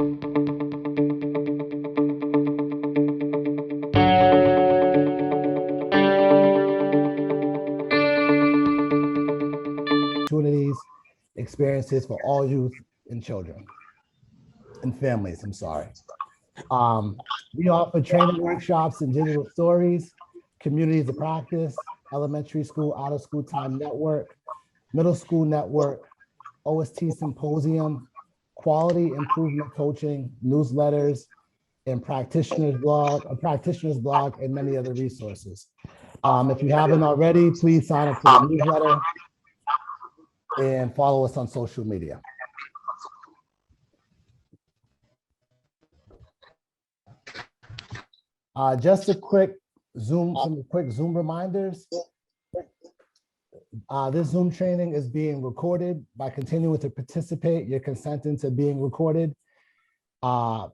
Opportunities, experiences for all youth and children and families, I'm sorry. We offer training workshops and digital stories, communities of practice, elementary school, out of school time network, middle school network, OST symposium, quality improvement coaching, newsletters, and practitioners blog, and many other resources. If you haven't already, please sign up for the newsletter and follow us on social media. Just a quick Zoom, some quick Zoom reminders. This Zoom training is being recorded. By continuing to participate, you're consenting to being recorded. You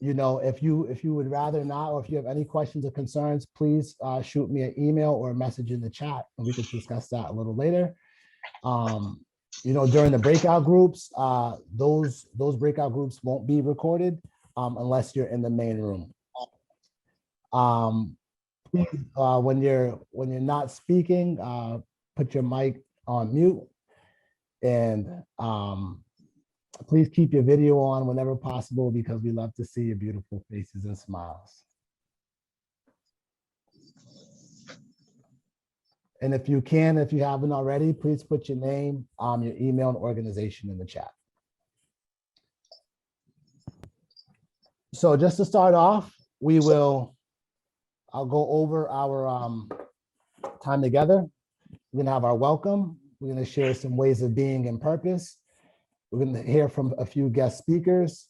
know, if you would rather not, or if you have any questions or concerns, please shoot me an email or a message in the chat, and we can discuss that a little later. You know, during the breakout groups, those breakout groups won't be recorded unless you're in the main room. Please, when you're not speaking, put your mic on mute, and please keep your video on whenever possible, because we love to see your beautiful faces and smiles. And if you haven't already, please put your name, your email and organization in the chat. So just to start off, I'll go over our time together. We're gonna have our welcome. We're gonna share some ways of being and purpose. We're gonna hear from a few guest speakers,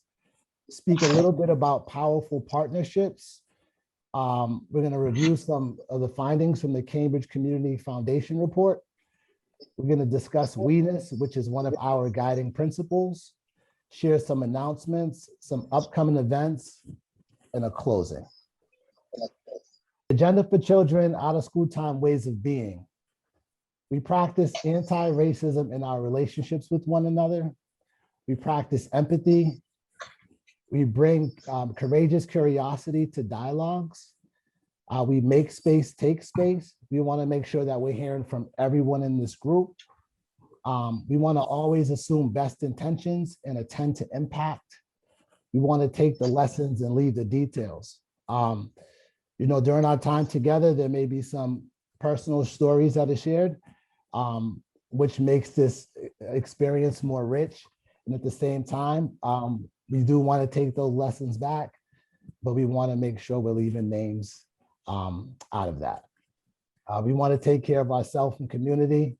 speak a little bit about powerful partnerships. We're gonna review some of the findings from the Cambridge Community Foundation report. We're gonna discuss we-ness, which is one of our guiding principles, share some announcements, some upcoming events, and a closing. Agenda for children, out of school time ways of being. We practice anti-racism in our relationships with one another. We practice empathy. We bring courageous curiosity to dialogues. We make space, take space. We want to make sure that we're hearing from everyone in this group. We want to always assume best intentions and attend to impact. We want to take the lessons and leave the details. You know, during our time together, there may be some personal stories that are shared, which makes this experience more rich. And at the same time, we do want to take those lessons back, but we want to make sure we're leaving names out of that. We want to take care of ourselves and community,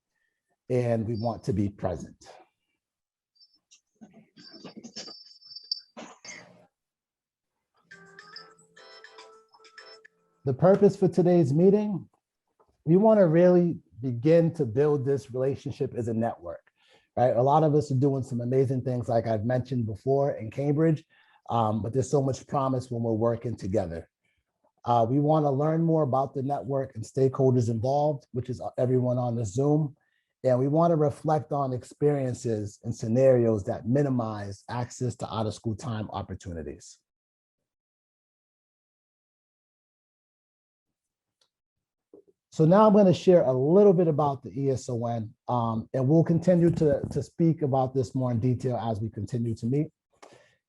and we want to be present. The purpose for today's meeting, we want to really begin to build this relationship as a network, right? A lot of us are doing some amazing things, like I've mentioned before in Cambridge, but there's so much promise when we're working together. We want to learn more about the network and stakeholders involved, which is everyone on the Zoom. And we want to reflect on experiences and scenarios that minimize access to out of school time opportunities. So now I'm going to share a little bit about the E.S.O.N, and we'll continue to speak about this more in detail as we continue to meet.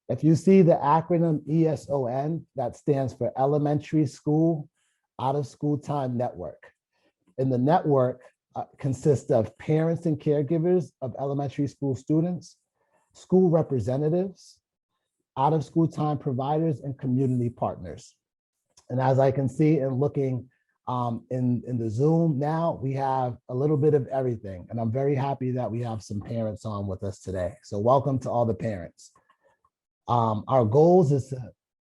If you see the acronym E.S.O.N, that stands for Elementary School Out of School Time Network. And the network consists of parents and caregivers of elementary school students, school representatives, out of school time providers, and community partners. And as I can see in looking in the Zoom now, we have a little bit of everything. And I'm very happy that we have some parents on with us today. So welcome to all the parents. Our goals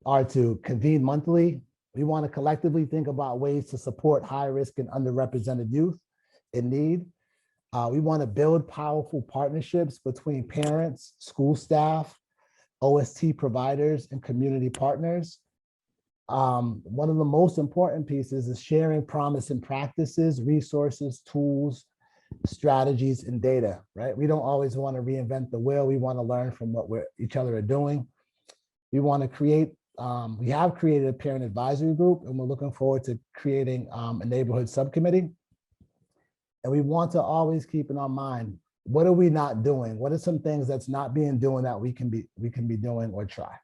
are to convene monthly. We want to collectively think about ways to support high risk and underrepresented youth in need. We want to build powerful partnerships between parents, school staff, OST providers, and community partners. One of the most important pieces is sharing promise and practices, resources, tools, strategies and data, right? We don't always want to reinvent the wheel. We want to learn from what each other are doing. We want to create, we have created a parent advisory group, and we're looking forward to creating a neighborhood subcommittee. And we want to always keep in our mind, what are we not doing? What are some things that's not being doing that we can be doing or try?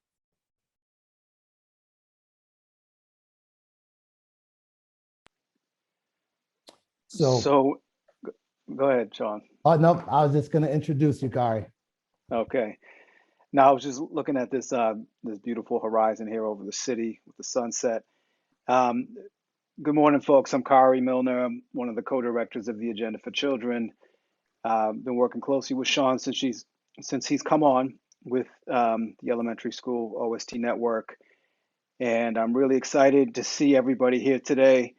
So go ahead, Sean. Oh, no, I was just going to introduce you, Kari. Okay. Now I was just looking at this this beautiful horizon here over the city with the sunset. Um, Good morning, folks. I'm Kari Milner. I'm one of the co-directors of the Agenda for Children. Been working closely with Sean since he's come on with the elementary school OST network, and I'm really excited to see everybody here today.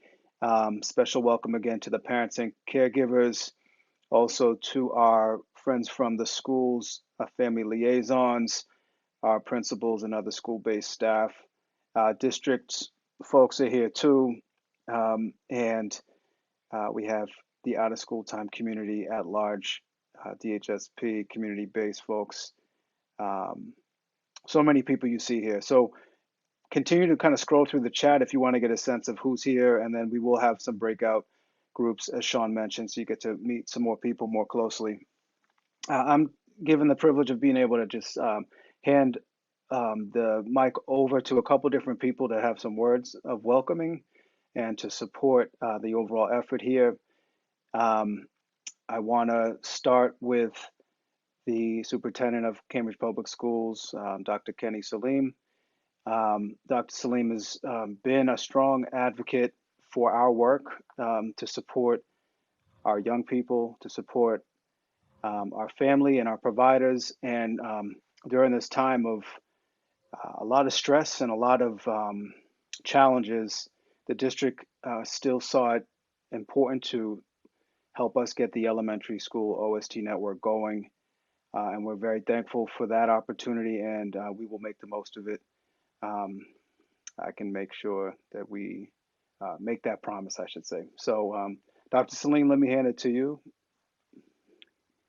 Special welcome again to the parents and caregivers, also to our friends from the schools, family liaisons, our principals and other school-based staff. Districts folks are here too, and we have the out-of-school time community at large, DHSP, community-based folks. So many people you see here. So continue to kind of scroll through the chat if you want to get a sense of who's here, and then we will have some breakout groups, as Sean mentioned, so you get to meet some more people more closely. I'm given the privilege of being able to just hand the mic over to a couple different people to have some words of welcoming and to support the overall effort here. I want to start with the superintendent of Cambridge Public Schools, Dr. Kenny Salim. Dr. Salim has been a strong advocate for our work to support our young people, to support our family and our providers. And during this time of a lot of stress and a lot of challenges, the district still saw it important to help us get the elementary school OST network going. And we're very thankful for that opportunity, and we will make the most of it. I can make sure that we make that promise, I should say. So, Dr. Salim, let me hand it to you.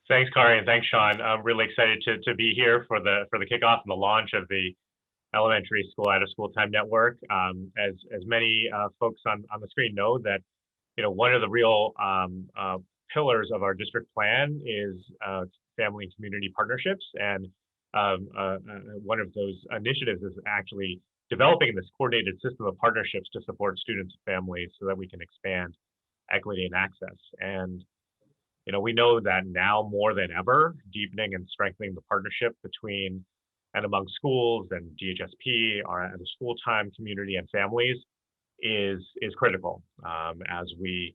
Thanks, Kari, and thanks, Sean. I'm really excited to be here for the kickoff and the launch of the elementary school out of school time network. As many folks on the screen know, that one of the real pillars of our district plan is family and community partnerships, and one of those initiatives is actually developing this coordinated system of partnerships to support students and families so that we can expand equity and access. And we know that now more than ever, deepening and strengthening the partnership between and among schools and DHSP, our out of school time community and families is critical as we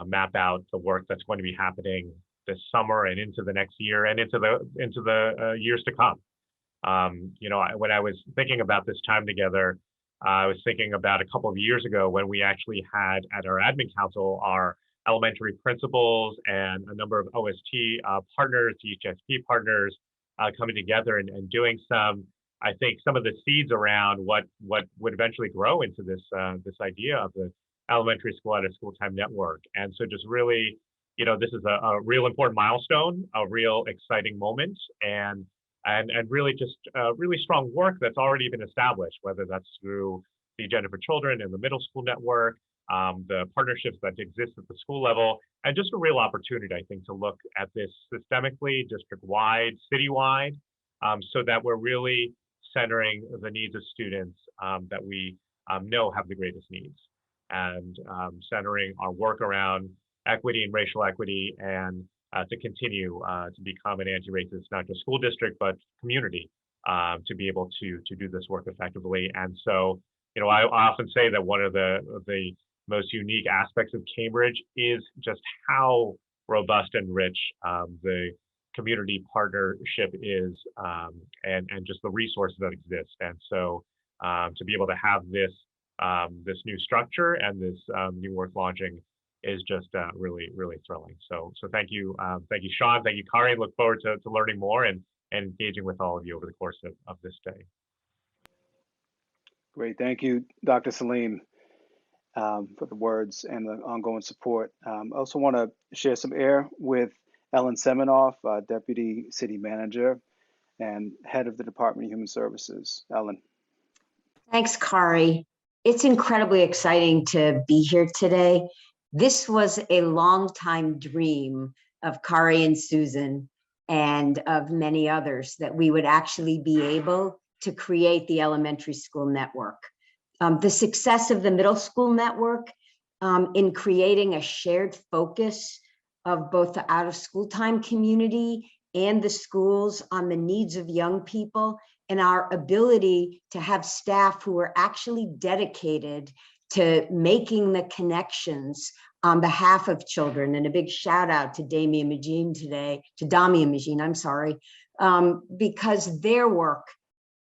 map out the work that's going to be happening this summer and into the next year and into the years to come. When I was thinking about this time together, I was thinking about a couple of years ago when we actually had at our admin council our elementary principals and a number of OST partners, DHSP partners, coming together and doing some of the seeds around what would eventually grow into this idea of the elementary school out of school time network. And so just really, this is a real important milestone, a real exciting moment, and really just really strong work that's already been established, whether that's through the Agenda for Children and the middle school network, the partnerships that exist at the school level, and just a real opportunity, I think, to look at this systemically, district-wide, citywide, so that we're really centering the needs of students that we know have the greatest needs, and centering our work around equity and racial equity, and to continue to become an anti-racist, not just school district, but community, to be able to do this work effectively. And so, I often say that one of the most unique aspects of Cambridge is just how robust and rich the community partnership is, and just the resources that exist. And so to be able to have this new structure and this new work launching is just really, really thrilling. So thank you, Sean, thank you, Kari. Look forward to learning more and engaging with all of you over the course of this day. Great, thank you, Dr. Salim. for the words and the ongoing support. I also want to share some air with Ellen Semenoff, Deputy City Manager and Head of the Department of Human Services. Ellen. Thanks, Kari. It's incredibly exciting to be here today. This was a long-time dream of Kari and Susan and of many others, that we would actually be able to create the elementary school network. The success of the middle school network in creating a shared focus of both the out-of-school time community and the schools on the needs of young people, and our ability to have staff who are actually dedicated to making the connections on behalf of children. And a big shout out to Damian Magine today, to Damian Magine, I'm sorry, because their work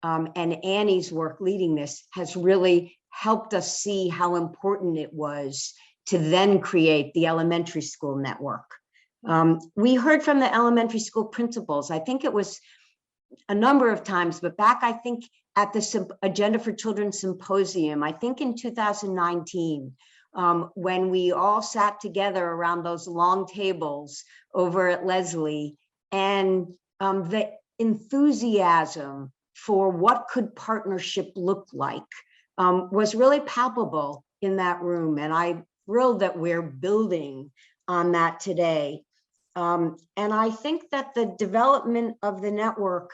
and Annie's work leading this has really helped us see how important it was to then create the elementary school network. We heard from the elementary school principals. I think it was a number of times, but back, I think, at the Agenda for Children Symposium, I think in 2019, when we all sat together around those long tables over at Leslie, and the enthusiasm for what could partnership look like was really palpable in that room. And I'm thrilled that we're building on that today. And I think that the development of the network,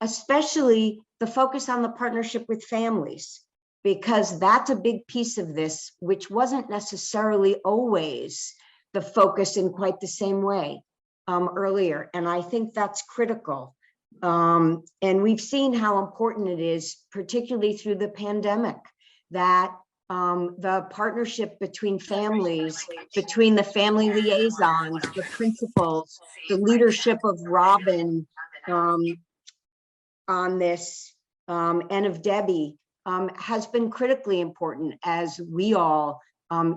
especially the focus on the partnership with families, because that's a big piece of this, which wasn't necessarily always the focus in quite the same way earlier. And I think that's critical. And we've seen how important it is, particularly through the pandemic, that the partnership between families, between the family liaisons, the principals, the leadership of Robin on this, and of Debbie, has been critically important as we all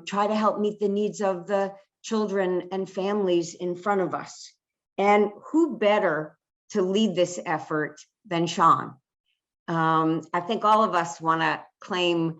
try to help meet the needs of the children and families in front of us. And who better to lead this effort than Sean? I think all of us want to claim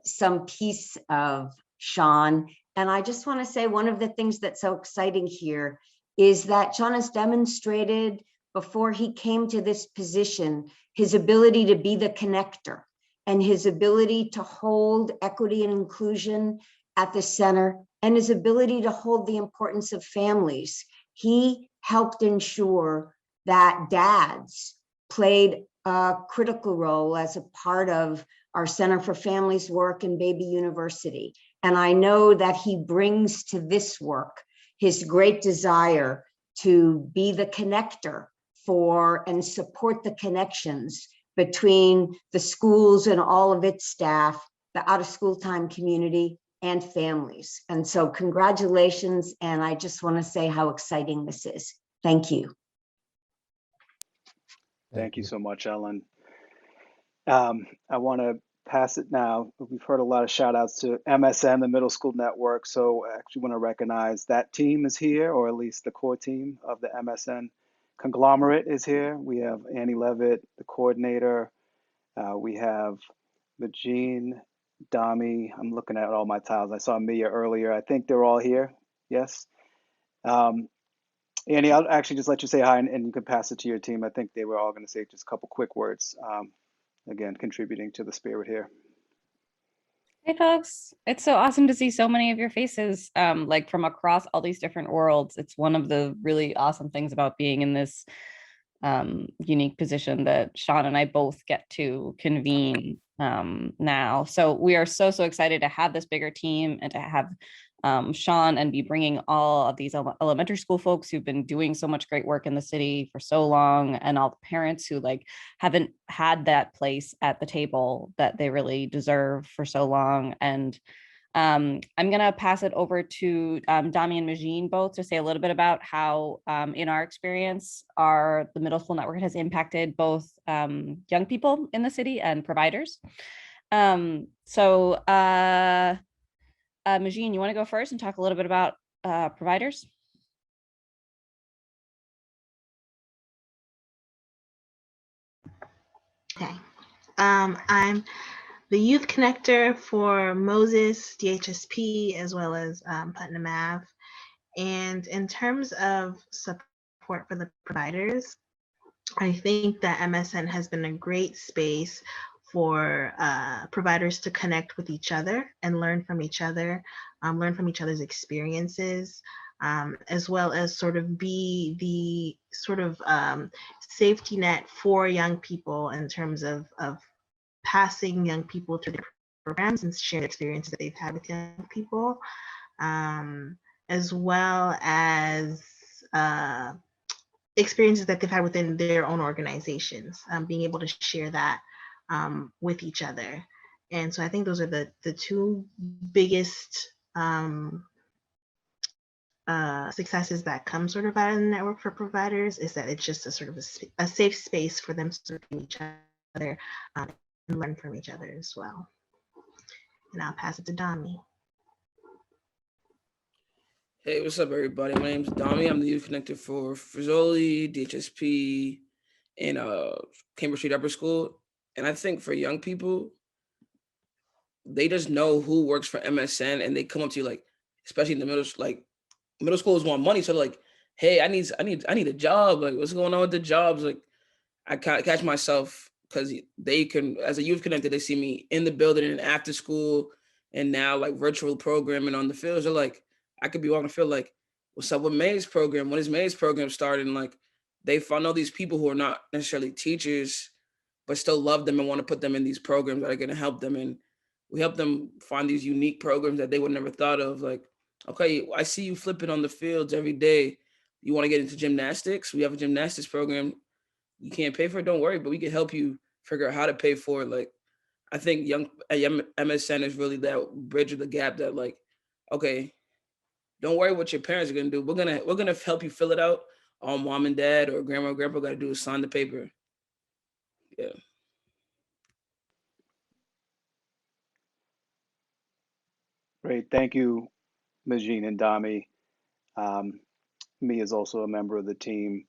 some piece of Sean. And I just want to say one of the things that's so exciting here is that Sean has demonstrated before he came to this position, his ability to be the connector and his ability to hold equity and inclusion at the center and his ability to hold the importance of families. He helped ensure that dads played a critical role as a part of our Center for Families work and Baby University. And I know that he brings to this work his great desire to be the connector for and support the connections between the schools and all of its staff, the out-of-school time community, and families. And so congratulations, and I just want to say how exciting this is. Thank you. Thank you so much, Ellen. I want to pass it now. We've heard a lot of shout outs to MSN, the Middle School Network. So I actually want to recognize that team is here, or at least the core team of the MSN conglomerate is here. We have Annie Levitt, the coordinator. We have Magine, Dami. I'm looking at all my tiles. I saw Mia earlier. I think they're all here. Yes. Annie, I'll actually just let you say hi and you can pass it to your team. I think they were all going to say just a couple quick words. Again, contributing to the spirit here. Hey folks, it's so awesome to see so many of your faces, like from across all these different worlds. It's one of the really awesome things about being in this unique position that Sean and I both get to convene now. So we are so excited to have this bigger team and to have Sean and be bringing all of these elementary school folks who've been doing so much great work in the city for so long, and all the parents who like haven't had that place at the table that they really deserve for so long. And I'm gonna pass it over to Dami and Magine both to say a little bit about how in our experience, the middle school network has impacted both young people in the city and providers. Magine, you want to go first and talk a little bit about providers? Okay. I'm the youth connector for Moses, DHSP, as well as Putnam Ave. And in terms of support for the providers, I think that MSN has been a great space for providers to connect with each other and learn from each other, learn from each other's experiences, as well as sort of be the sort of safety net for young people in terms of passing young people through the programs and sharing experiences that they've had with young people, as well as experiences that they've had within their own organizations, being able to share that with each other. And so I think those are the two biggest successes that come sort of out of the network for providers, is that it's just a sort of a safe space for them to support each other and learn from each other as well. And I'll pass it to Dami. Hey, what's up, everybody? My name's Dami. I'm the youth connector for Frizzoli, DHSP, and Cambridge Street Upper School. And I think for young people, they just know who works for MSN, and they come up to you, like, especially in the middle schools want money, so they're like, hey, I need a job. Like, what's going on with the jobs? Like, I catch myself, because they can, as a youth connector, they see me in the building and after school, and now like virtual programming on the fields. They're like, I could be walking the field like, what's up with May's program? When is May's program starting? Like, they find all these people who are not necessarily teachers, but still love them and want to put them in these programs that are going to help them. And we help them find these unique programs that they would never thought of. Like, okay, I see you flipping on the fields every day. You want to get into gymnastics? We have a gymnastics program. You can't pay for it, don't worry, but we can help you figure out how to pay for it. Like, I think young MSN is really that bridge of the gap that, like, okay, don't worry what your parents are gonna do. We're gonna help you fill it out. All mom and dad or grandma or grandpa gotta do is sign the paper. Yeah. Great, thank you, Ms. Jean and Dami. Me is also a member of the team,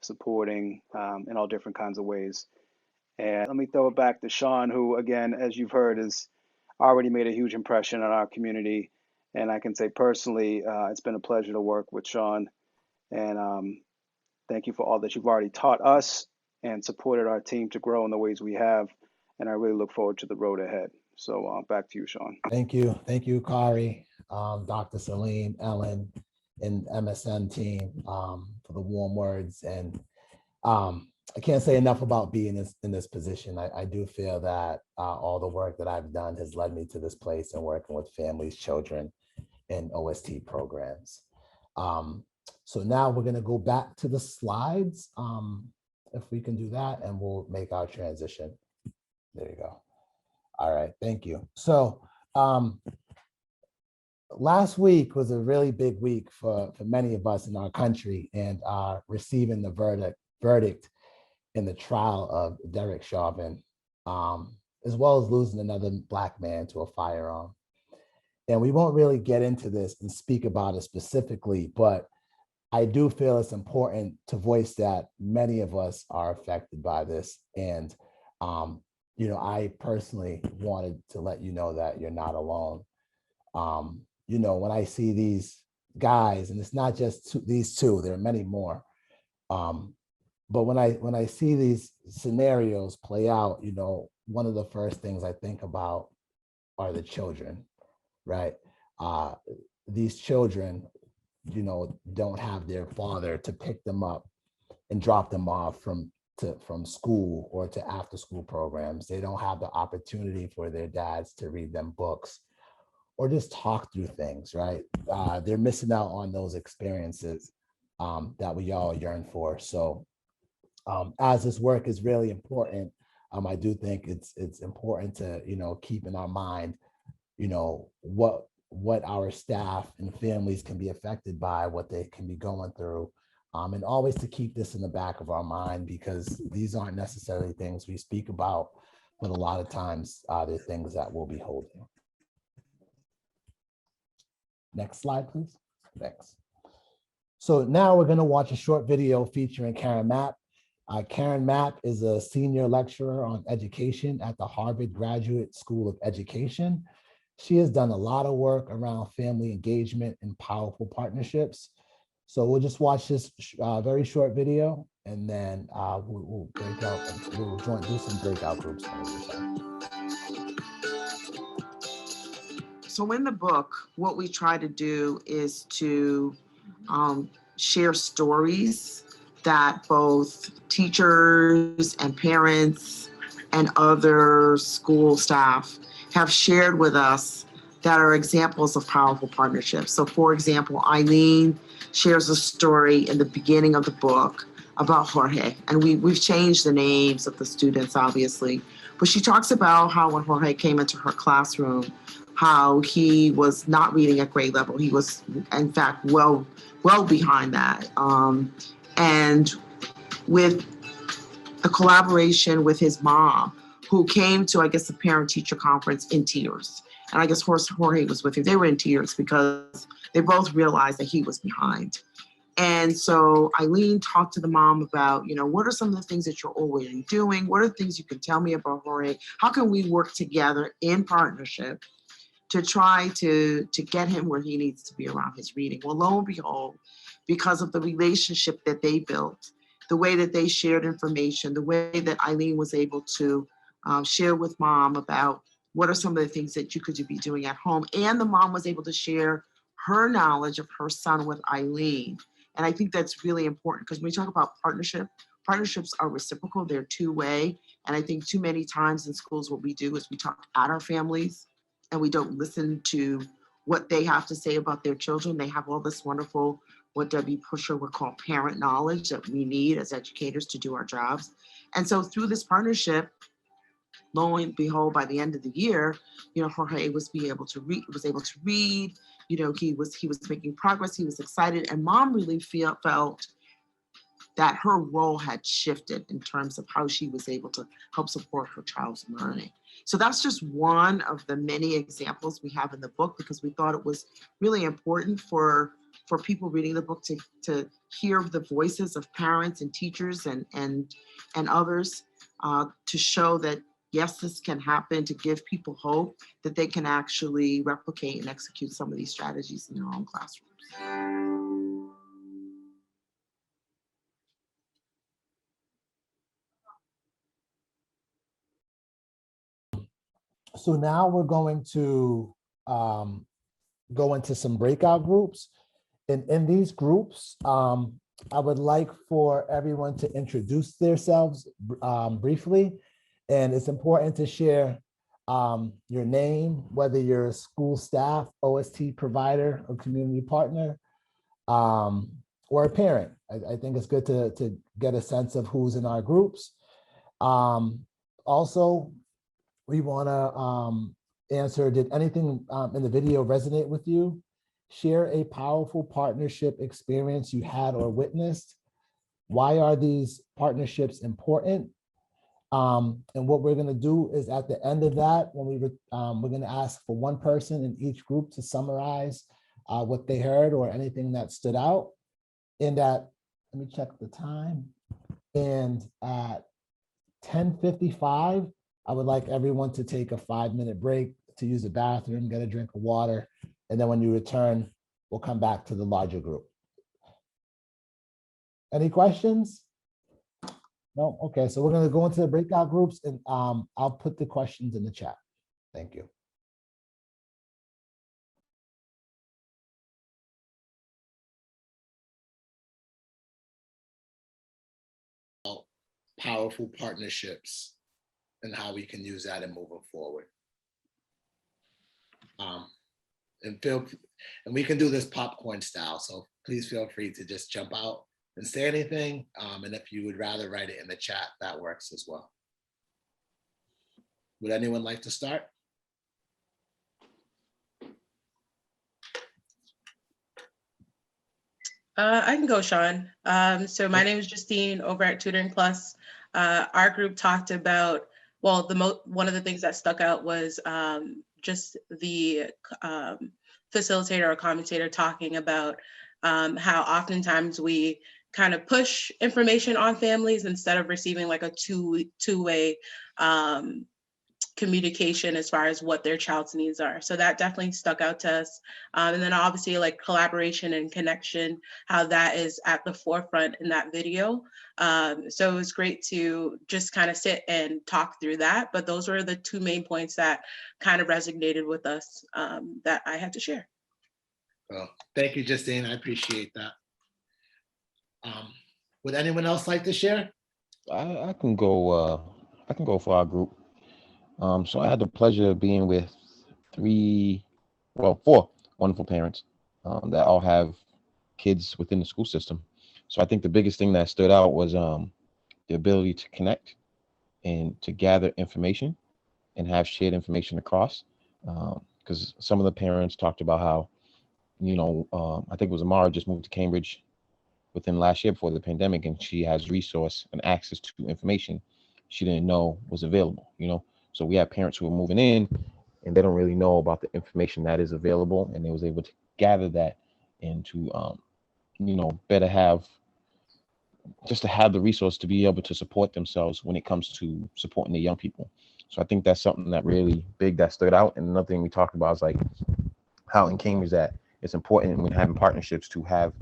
supporting in all different kinds of ways. And let me throw it back to Sean, who, again, as you've heard, has already made a huge impression on our community. And I can say personally, it's been a pleasure to work with Sean. And thank you for all that you've already taught us and supported our team to grow in the ways we have. And I really look forward to the road ahead. So back to you, Sean. Thank you, Kari, Dr. Salim, Ellen, and MSN team for the warm words. And I can't say enough about being in this position. I do feel that all the work that I've done has led me to this place and working with families, children, and OST programs. So now we're going to go back to the slides, if we can do that, and we'll make our transition. There you go. All right, thank you. So last week was a really big week for many of us in our country, and receiving the verdict in the trial of Derek Chauvin, as well as losing another Black man to a firearm. And we won't really get into this and speak about it specifically, but I do feel it's important to voice that many of us are affected by this. And, you know, I personally wanted to let you know that you're not alone. You know, when I see these guys, and it's not just these two, there are many more. But when I see these scenarios play out, you know, one of the first things I think about are the children, right? These children, you know, don't have their father to pick them up and drop them off from school or to after school programs. They don't have the opportunity for their dads to read them books or just talk through things, right? They're missing out on those experiences that we all yearn for. So as this work is really important, I do think it's important to, you know, keep in our mind, you know, what our staff and families can be affected by, what they can be going through, and always to keep this in the back of our mind, because these aren't necessarily things we speak about, but a lot of times they're things that we'll be holding. Next slide, please. Thanks. So now we're going to watch a short video featuring Karen Mapp. Karen Mapp is a senior lecturer on education at the Harvard Graduate School of Education. She has done a lot of work around family engagement and powerful partnerships. So we'll just watch this very short video, and then we'll break out. We'll do some breakout groups. So in the book, what we try to do is to share stories that both teachers and parents and other school staff have shared with us that are examples of powerful partnerships. So for example, Eileen shares a story in the beginning of the book about Jorge, and we've changed the names of the students, obviously, but she talks about how when Jorge came into her classroom, how he was not reading at grade level. He was, in fact, well behind that. And with the collaboration with his mom, who came to, I guess, the parent-teacher conference in tears. And I guess Jorge was with her. They were in tears because they both realized that he was behind. And so Eileen talked to the mom about, what are some of the things that you're already doing? What are the things you can tell me about Jorge? How can we work together in partnership to try to get him where he needs to be around his reading? Well, lo and behold, because of the relationship that they built, the way that they shared information, the way that Eileen was able to share with mom about what are some of the things that you could be doing at home, and the mom was able to share her knowledge of her son with Eileen. And I think that's really important, because when we talk about partnerships are reciprocal, they're two-way. And I think too many times in schools, what we do is we talk at our families and we don't listen to what they have to say about their children. They have all this wonderful, what W. Pusher would call parent knowledge that we need as educators to do our jobs. And so through this partnership, lo and behold, by the end of the year, Jorge was able to read. He was making progress. He was excited, and mom really felt that her role had shifted in terms of how she was able to help support her child's learning. So that's just one of the many examples we have in the book, because we thought it was really important for people reading the book to hear the voices of parents and teachers and others, to show that yes, this can happen, to give people hope that they can actually replicate and execute some of these strategies in their own classrooms. So now we're going to go into some breakout groups. And in these groups, I would like for everyone to introduce themselves briefly. And it's important to share your name, whether you're a school staff, OST provider, or community partner, or a parent. I think it's good to get a sense of who's in our groups. Also, we want to answer, did anything in the video resonate with you? Share a powerful partnership experience you had or witnessed. Why are these partnerships important? And what we're going to do is at the end of that, when we're going to ask for one person in each group to summarize what they heard or anything that stood out. And let me check the time. And at 10:55, I would like everyone to take a 5-minute break to use the bathroom, get a drink of water. And then when you return, we'll come back to the larger group. Any questions? No? Okay, so we're going to go into the breakout groups, and I'll put the questions in the chat. Thank you. Powerful partnerships and how we can use that in moving forward. And we can do this popcorn style, so please feel free to just jump out and say anything. And if you would rather write it in the chat, that works as well. Would anyone like to start? I can go, Sean. So my name is Justine over at Tutoring Plus. Our group talked about, well, one of the things that stuck out was just the facilitator or commentator talking about how oftentimes we kind of push information on families instead of receiving like a two-way communication as far as what their child's needs are. So that definitely stuck out to us. And then obviously like collaboration and connection, how that is at the forefront in that video. So it was great to just kind of sit and talk through that. But those were the two main points that kind of resonated with us that I had to share. Well, thank you, Justine. I appreciate that. Would anyone else like to share? I can go. I can go for our group. So I had the pleasure of being with four wonderful parents that all have kids within the school system. So I think the biggest thing that stood out was the ability to connect and to gather information and have shared information across. Because some of the parents talked about how, I think it was Amara just moved to Cambridge within last year before the pandemic, and she has resource and access to information she didn't know was available, So we have parents who are moving in and they don't really know about the information that is available, and they was able to gather that and to, better have, just to have the resource to be able to support themselves when it comes to supporting the young people. So I think that's something that really big that stood out. And another thing we talked about is like how in Cambridge that it's important when having partnerships to have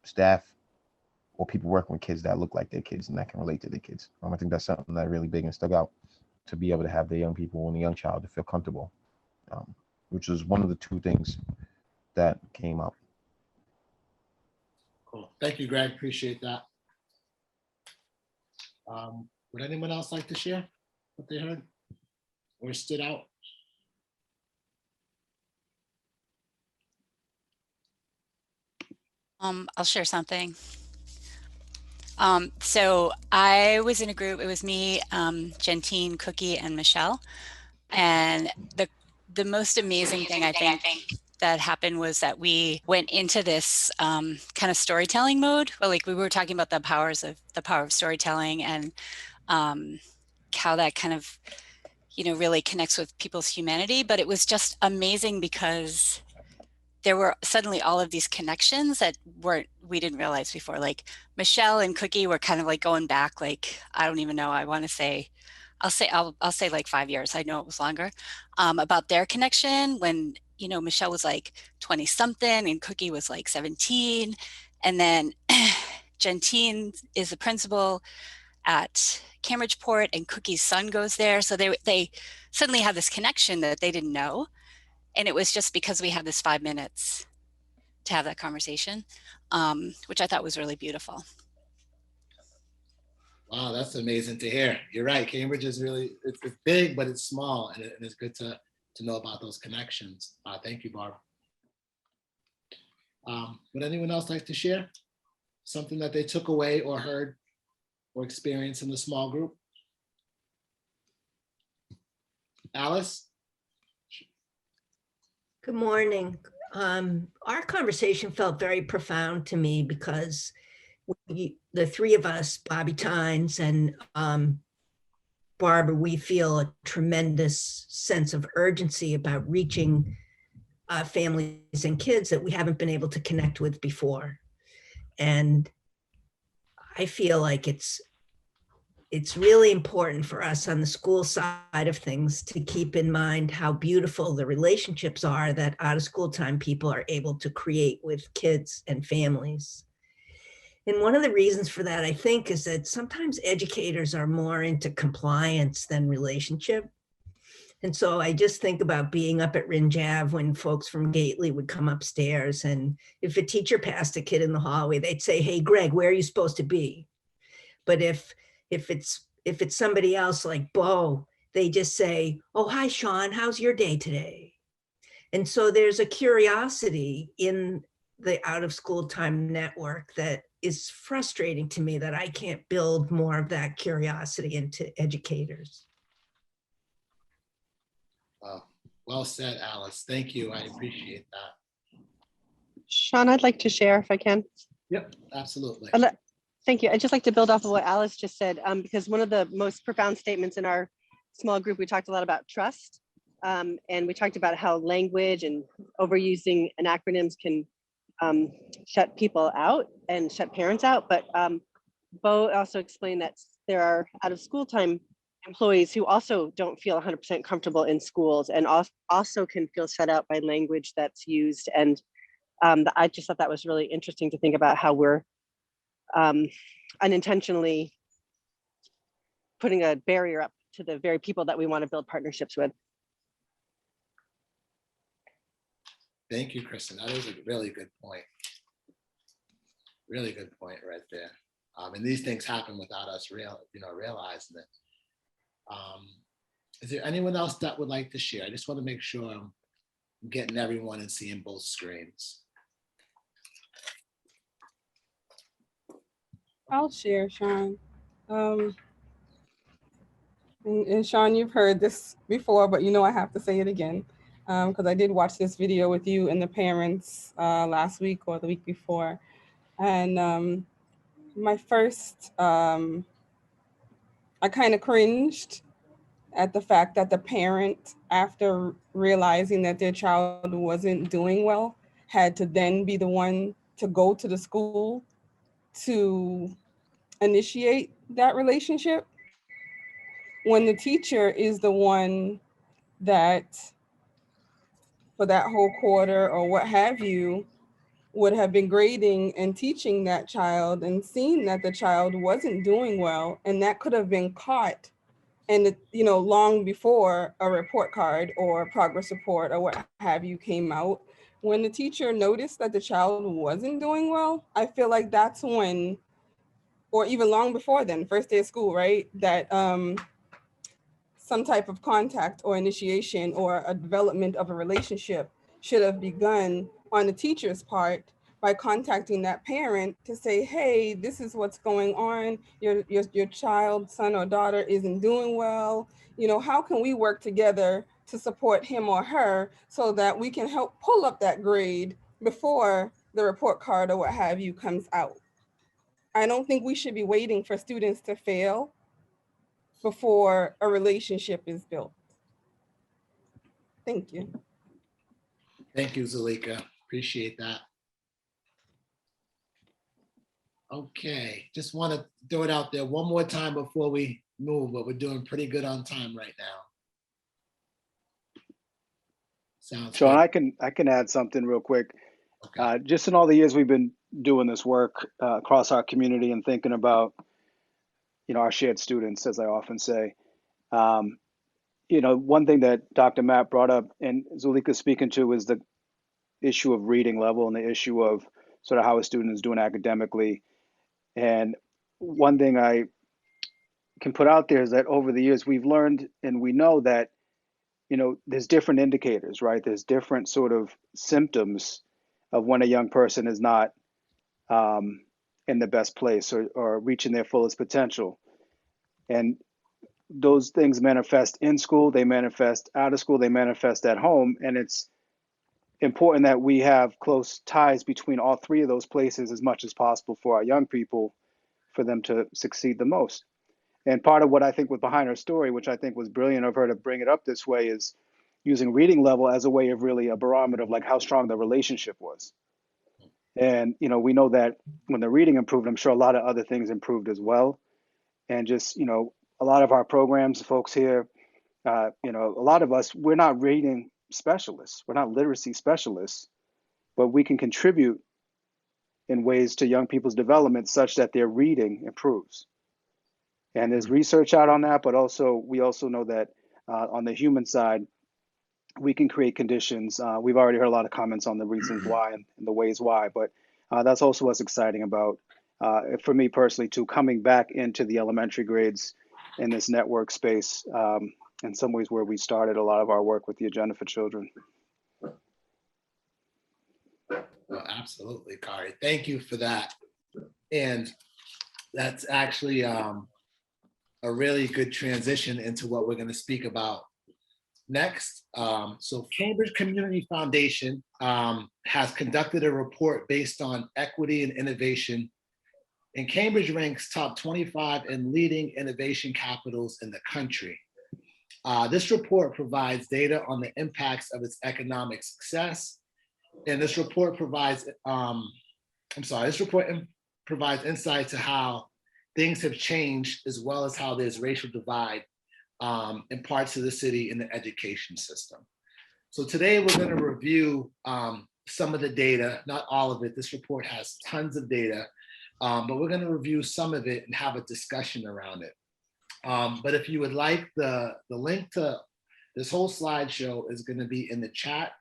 staff or people working with kids that look like their kids and that can relate to their kids. I think that's something that really big and stuck out, to be able to have the young people and the young child to feel comfortable, which is one of the two things that came up. Cool. Thank you, Greg. Appreciate that. Would anyone else like to share what they heard or stood out? I'll share something. So I was in a group, it was me, Gentine, Cookie, and Michelle. And the most amazing thing I think that happened was that we went into this kind of storytelling mode. Well, like we were talking about the power of storytelling and how that kind of, really connects with people's humanity. But it was just amazing because there were suddenly all of these connections that we didn't realize before. Like Michelle and Cookie were kind of like going back, like, I don't even know, I'll say like 5 years. I know it was longer, about their connection when, Michelle was like 20 something and Cookie was like 17. And then Gentine is the principal at Cambridgeport and Cookie's son goes there. So they suddenly have this connection that they didn't know. And it was just because we had this 5 minutes to have that conversation, which I thought was really beautiful. Wow, that's amazing to hear. You're right. Cambridge is really, it's big, but it's small, and it's good to know about those connections. Thank you, Barbara. Would anyone else like to share something that they took away or heard or experienced in the small group? Alice? Good morning. Our conversation felt very profound to me because the three of us, Bobby Tynes and Barbara, we feel a tremendous sense of urgency about reaching families and kids that we haven't been able to connect with before. And I feel like it's really important for us on the school side of things to keep in mind how beautiful the relationships are that out of school time people are able to create with kids and families. And one of the reasons for that, I think, is that sometimes educators are more into compliance than relationship. And so I just think about being up at Ringe Ave when folks from Gately would come upstairs, and if a teacher passed a kid in the hallway, they'd say, "Hey, Greg, where are you supposed to be?" But if it's somebody else like Bo, they just say, "Oh, hi, Sean, how's your day today?" And so there's a curiosity in the out of school time network that is frustrating to me, that I can't build more of that curiosity into educators. Well said, Alice. Thank you. I appreciate that. Sean, I'd like to share if I can. Yep, absolutely. Thank you. I'd just like to build off of what Alice just said, because one of the most profound statements in our small group, we talked a lot about trust. And we talked about how language and overusing an acronyms can shut people out and shut parents out. But Bo also explained that there are out of school time employees who also don't feel 100% comfortable in schools and also can feel shut out by language that's used. And I just thought that was really interesting to think about how we're unintentionally putting a barrier up to the very people that we want to build partnerships with. Thank you, Kristen. That is a really good point. Really good point right there. And these things happen without us realizing it. Is there anyone else that would like to share? I just want to make sure I'm getting everyone and seeing both screens. I'll share, Sean. And Sean, you've heard this before, but you know I have to say it again because I did watch this video with you and the parents last week or the week before. And my first, I kind of cringed at the fact that the parent, after realizing that their child wasn't doing well, had to then be the one to go to the school to initiate that relationship, when the teacher is the one that for that whole quarter or what have you would have been grading and teaching that child and seeing that the child wasn't doing well, and that could have been caught and long before a report card or a progress report or what have you came out. When the teacher noticed that the child wasn't doing well, I feel like that's when, or even long before then, first day of school, right? That some type of contact or initiation or a development of a relationship should have begun on the teacher's part by contacting that parent to say, hey, this is what's going on. Your child, son or daughter isn't doing well. How can we work together to support him or her so that we can help pull up that grade before the report card or what have you comes out? I don't think we should be waiting for students to fail before a relationship is built. Thank you. Thank you, Zalika. Appreciate that. Okay, just want to throw it out there one more time before we move, but we're doing pretty good on time right now. Sounds Sean, good. I can add something real quick. Okay. Just in all the years we've been doing this work across our community and thinking about, our shared students, as I often say, one thing that Dr. Matt brought up and Zulika speaking to is the issue of reading level and the issue of sort of how a student is doing academically. And one thing I can put out there is that over the years we've learned and we know that, there's different indicators, right? There's different sort of symptoms of when a young person is not in the best place or reaching their fullest potential. And those things manifest in school, they manifest out of school, they manifest at home. And it's important that we have close ties between all three of those places as much as possible for our young people, for them to succeed the most. And part of what I think was behind her story, which I think was brilliant of her to bring it up this way, is using reading level as a way of really a barometer of like how strong the relationship was. And, we know that when the reading improved, I'm sure a lot of other things improved as well. And just, a lot of our programs, folks here, a lot of us, we're not reading specialists, we're not literacy specialists, but we can contribute in ways to young people's development such that their reading improves. And there's research out on that, but we also know that on the human side, we can create conditions. We've already heard a lot of comments on the reasons why and the ways why, but that's also what's exciting about, for me personally too, coming back into the elementary grades in this network space, in some ways where we started a lot of our work with the Agenda for Children. Well, absolutely, Kari. Thank you for that. And that's actually a really good transition into what we're going to speak about next. So Cambridge Community Foundation has conducted a report based on equity and innovation, and Cambridge ranks top 25 in leading innovation capitals in the country. This report provides data on the impacts of its economic success And this report provides, provides insight to how things have changed, as well as how there's racial divide in parts of the city in the education system. So today we're going to review some of the data, not all of it. This report has tons of data, but we're going to review some of it and have a discussion around it. But if you would like, the link to this whole slideshow is going to be in the chat,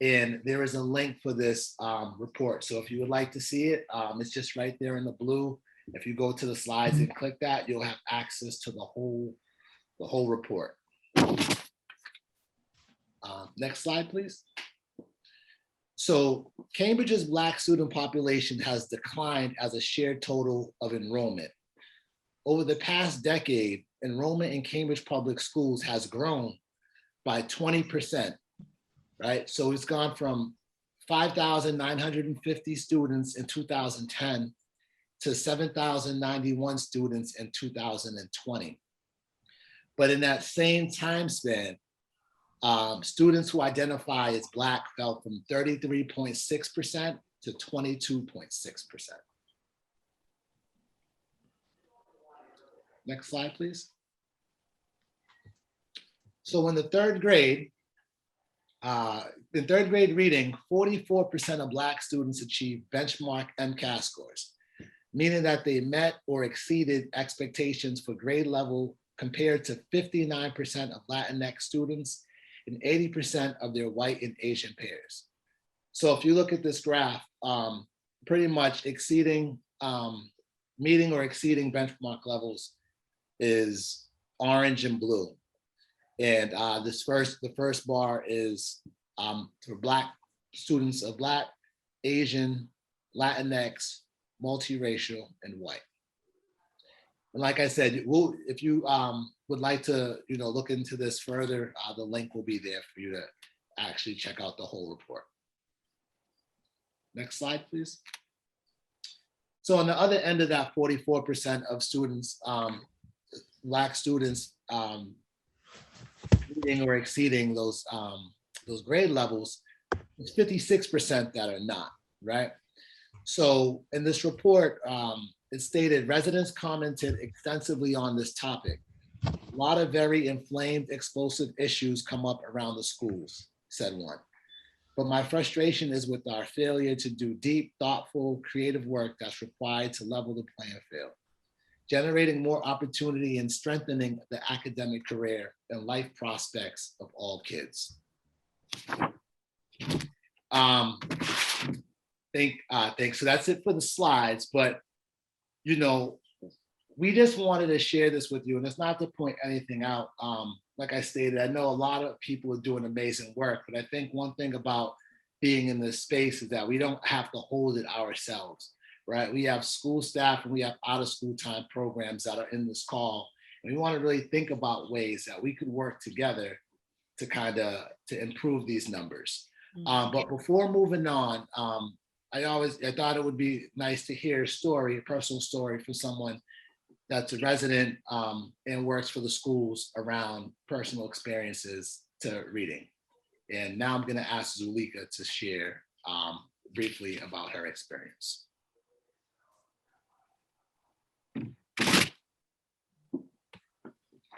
and there is a link for this report. So if you would like to see it, it's just right there in the blue. If you go to the slides and click that, you'll have access to the whole report. Next slide, please. So Cambridge's Black student population has declined as a shared total of enrollment. Over the past decade, enrollment in Cambridge public schools has grown by 20%, right? So it's gone from 5,950 students in 2010 to 7,091 students in 2020. But in that same time span, students who identify as Black fell from 33.6% to 22.6%. Next slide, please. So in the third grade, reading, 44% of Black students achieved benchmark MCAS scores, meaning that they met or exceeded expectations for grade level compared to 59% of Latinx students and 80% of their white and Asian peers. So if you look at this graph, pretty much exceeding, meeting or exceeding benchmark levels is orange and blue. And the first bar is for Black students of Black, Asian, Latinx, multiracial, and white. And like I said, if you would like to look into this further, the link will be there for you to actually check out the whole report. Next slide, please. So on the other end of that 44% of students, Black students meeting or exceeding those grade levels, it's 56% that are not, right? So in this report, it stated residents commented extensively on this topic. A lot of very inflamed, explosive issues come up around the schools, said one. But my frustration is with our failure to do deep, thoughtful, creative work that's required to level the playing field, generating more opportunity and strengthening the academic career and life prospects of all kids. Thanks. So that's it for the slides, but we just wanted to share this with you, and it's not to point anything out. Like I stated, I know a lot of people are doing amazing work, but I think one thing about being in this space is that we don't have to hold it ourselves, right? We have school staff and we have out of school time programs that are in this call, and we want to really think about ways that we could work together to improve these numbers. But before moving on, I thought it would be nice to hear a personal story from someone that's a resident and works for the schools around personal experiences to reading. And now I'm going to ask Zulika to share briefly about her experience.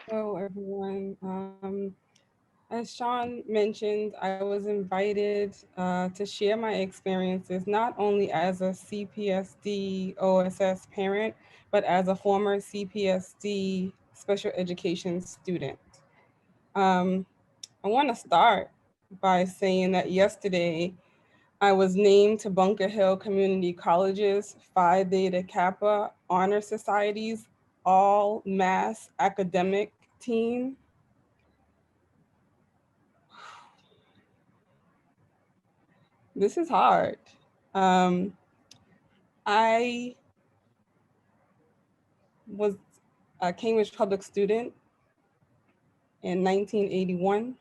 Hello, everyone. As Sean mentioned, I was invited to share my experiences, not only as a CPSD OSS parent, but as a former CPSD special education student. I want to start by saying that yesterday, I was named to Bunker Hill Community College's Phi Beta Kappa Honor Society's all mass academic team. This is hard. I was a Cambridge public student in 1981.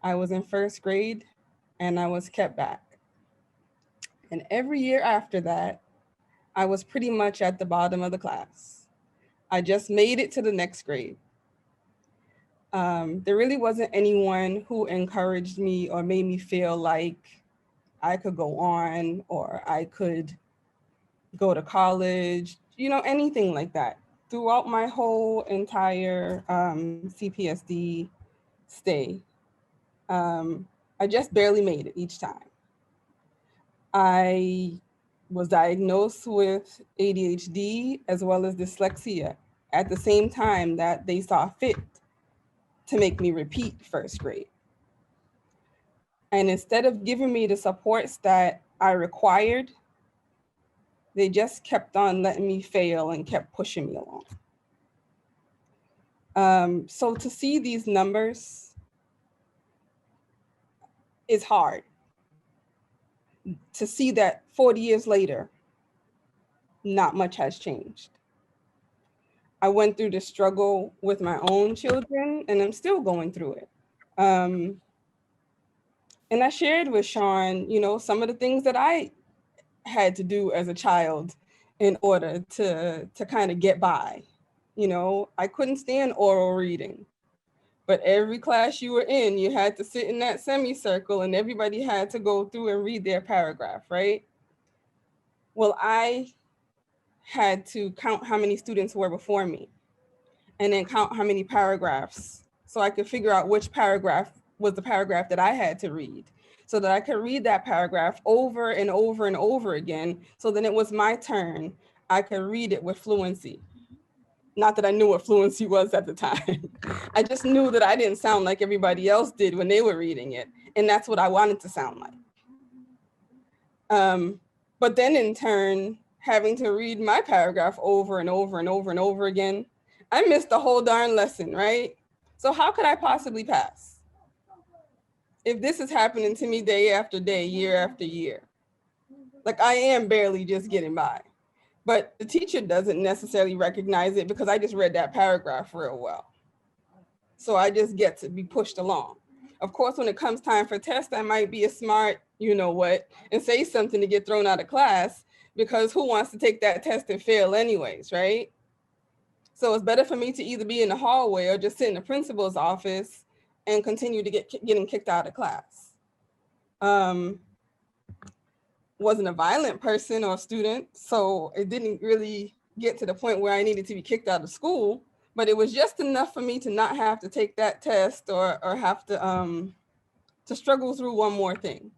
I was in first grade and I was kept back. And every year after that, I was pretty much at the bottom of the class. I just made it to the next grade. There really wasn't anyone who encouraged me or made me feel like I could go on, or I could go to college, you know, anything like that. Throughout my whole entire CPSD stay, I just barely made it each time. I was diagnosed with ADHD as well as dyslexia at the same time that they saw fit to make me repeat first grade. And instead of giving me the supports that I required, they just kept on letting me fail and kept pushing me along. So to see these numbers is hard. To see that 40 years later, not much has changed. I went through the struggle with my own children, and I'm still going through it. And I shared with Sean, you know, some of the things that I had to do as a child in order to kind of get by. You know, I couldn't stand oral reading, but every class you were in, you had to sit in that semicircle and everybody had to go through and read their paragraph, right? Well, I had to count how many students were before me and then count how many paragraphs so I could figure out which paragraph was the paragraph that I had to read, so that I could read that paragraph over and over and over again. So then it was my turn. I could read it with fluency. Not that I knew what fluency was at the time. I just knew that I didn't sound like everybody else did when they were reading it. And that's what I wanted to sound like. But then in turn, having to read my paragraph over and over and over and over again, I missed the whole darn lesson, right? So how could I possibly pass if this is happening to me day after day, year after year? Like, I am barely just getting by. But the teacher doesn't necessarily recognize it because I just read that paragraph real well. So I just get to be pushed along. Of course, when it comes time for tests, I might be a smart, you know what, and say something to get thrown out of class, because who wants to take that test and fail anyways, right? So it's better for me to either be in the hallway or just sit in the principal's office and continue to getting kicked out of class. Wasn't a violent person or student, so it didn't really get to the point where I needed to be kicked out of school, but it was just enough for me to not have to take that test or have to struggle through one more thing.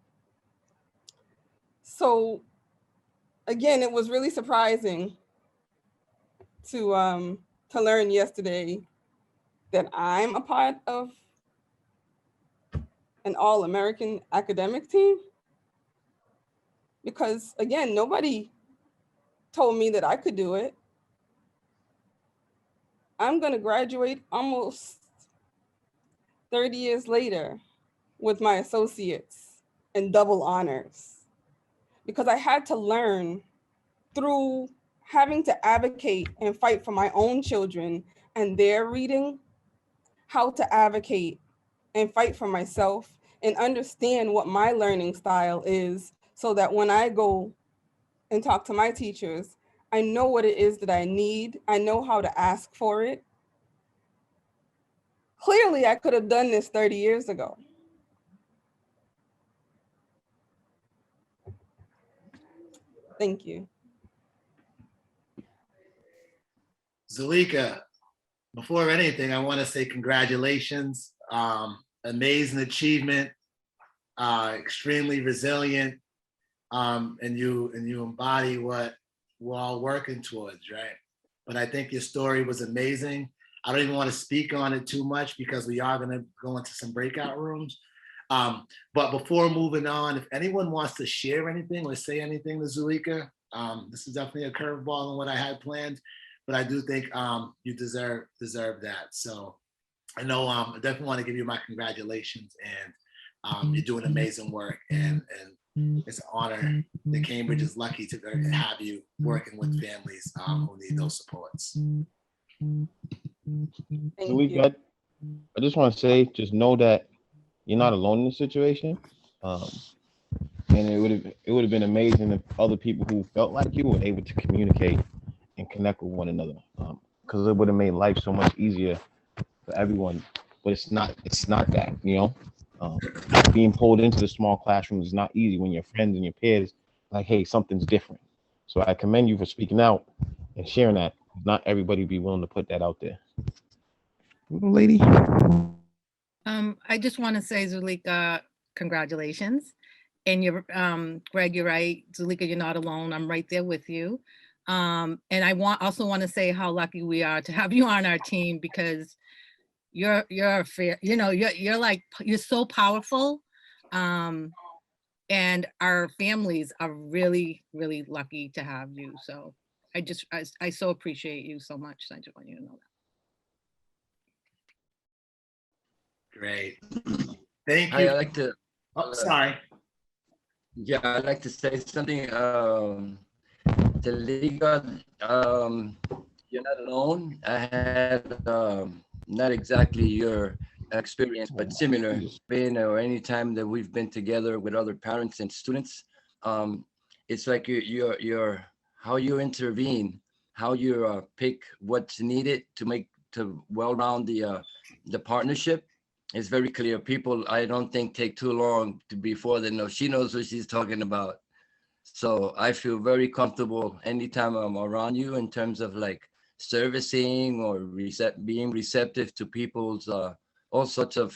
So again, it was really surprising to learn yesterday that I'm a part of an all-American academic team. Because again, nobody told me that I could do it. I'm gonna graduate almost 30 years later with my associates and double honors, because I had to learn through having to advocate and fight for my own children and their reading, how to advocate and fight for myself and understand what my learning style is, so that when I go and talk to my teachers, I know what it is that I need. I know how to ask for it. Clearly, I could have done this 30 years ago. Thank you. Zulika, before anything, I want to say congratulations. Amazing achievement, extremely resilient, and you embody what we're all working towards, right? But I think your story was amazing. I don't even want to speak on it too much because we are going to go into some breakout rooms. But before moving on, if anyone wants to share anything or say anything to Zulika, this is definitely a curveball on what I had planned, but I do think you deserve that. So I know I definitely want to give you my congratulations, and you're doing amazing work, and it's an honor that Cambridge is lucky to have you working with families who need those supports. Zulika, I just want to say, just know that you're not alone in the situation. And it would have been amazing if other people who felt like you were able to communicate and connect with one another, because it would have made life so much easier for everyone. But it's not that, you know. Being pulled into the small classroom is not easy when your friends and your peers like, hey, something's different. So I commend you for speaking out and sharing that. Not everybody be willing to put that out there. Little lady. I just want to say, Zulika, congratulations. And you're, Greg, you're right. Zulika, you're not alone. I'm right there with you. And I also want to say how lucky we are to have you on our team, because you're a fair, you're so powerful. And our families are really, really lucky to have you. So I so appreciate you so much. I just want you to know that. Great. Thank Hi, you. I'd like to. Oh, sorry. Yeah, I'd like to say something. Talika, you're not alone. I had not exactly your experience, but similar. Been or any time that we've been together with other parents and students, it's like your how you intervene, how you pick what's needed to well round the partnership. It's very clear. People, I don't think, take too long before they know. She knows what she's talking about. So I feel very comfortable anytime I'm around you in terms of like servicing or being receptive to people's all sorts of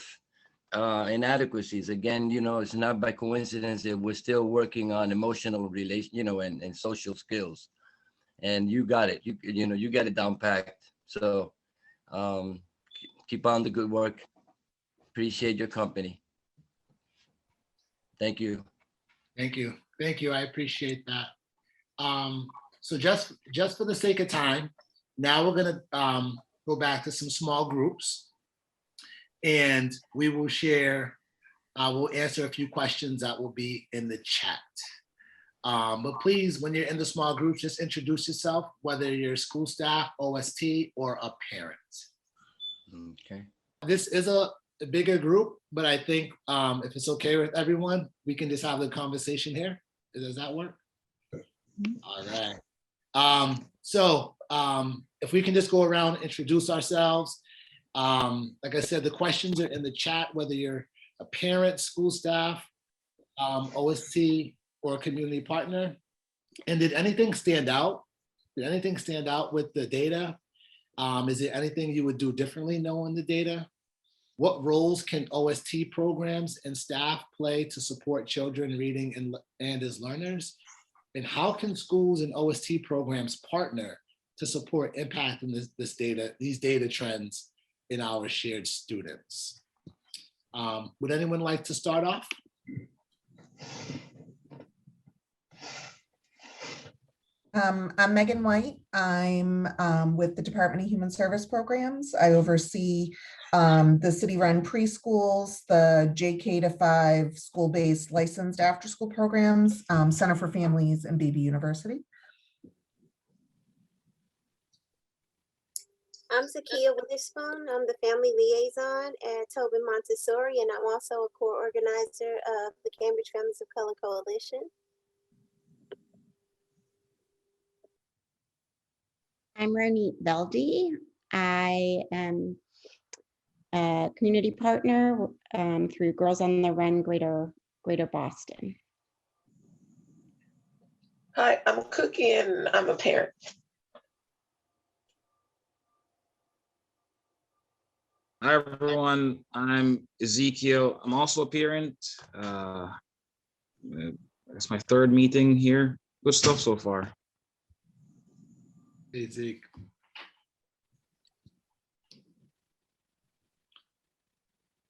inadequacies. Again, it's not by coincidence that we're still working on emotional relation, and social skills. And you got it. You got it down packed. So keep on the good work. Appreciate your company. Thank you. Thank you. Thank you. I appreciate that. So just for the sake of time, now we're going to go back to some small groups, and we will share, we'll answer a few questions that will be in the chat. But please, when you're in the small groups, just introduce yourself, whether you're school staff, OST, or a parent. Okay. This is a bigger group, but I think if it's okay with everyone, we can just have the conversation here. Does that work? All right. So if we can just go around and introduce ourselves. Like I said, the questions are in the chat, whether you're a parent, school staff, OST, or a community partner. And did anything stand out? Did anything stand out with the data? Is there anything you would do differently knowing the data? What roles can OST programs and staff play to support children reading and as learners? And how can schools and OST programs partner to support impacting these data trends in our shared students? Would anyone like to start off? I'm Megan White. I'm with the Department of Human Service Programs. I oversee the city-run preschools, the JK to 5 school-based licensed after-school programs, Center for Families, and Baby University. I'm Zakia Witherspoon. I'm the family liaison at Tobin Montessori, and I'm also a core organizer of the Cambridge Families of Color Coalition. I'm Ronit Veldi. I am a community partner through Girls on the Run Greater Boston. Hi, I'm Cookie and I'm a parent. Hi everyone, I'm Ezekiel. I'm also a parent. It's my 3rd meeting here. Good stuff so far. Hey, Zeke.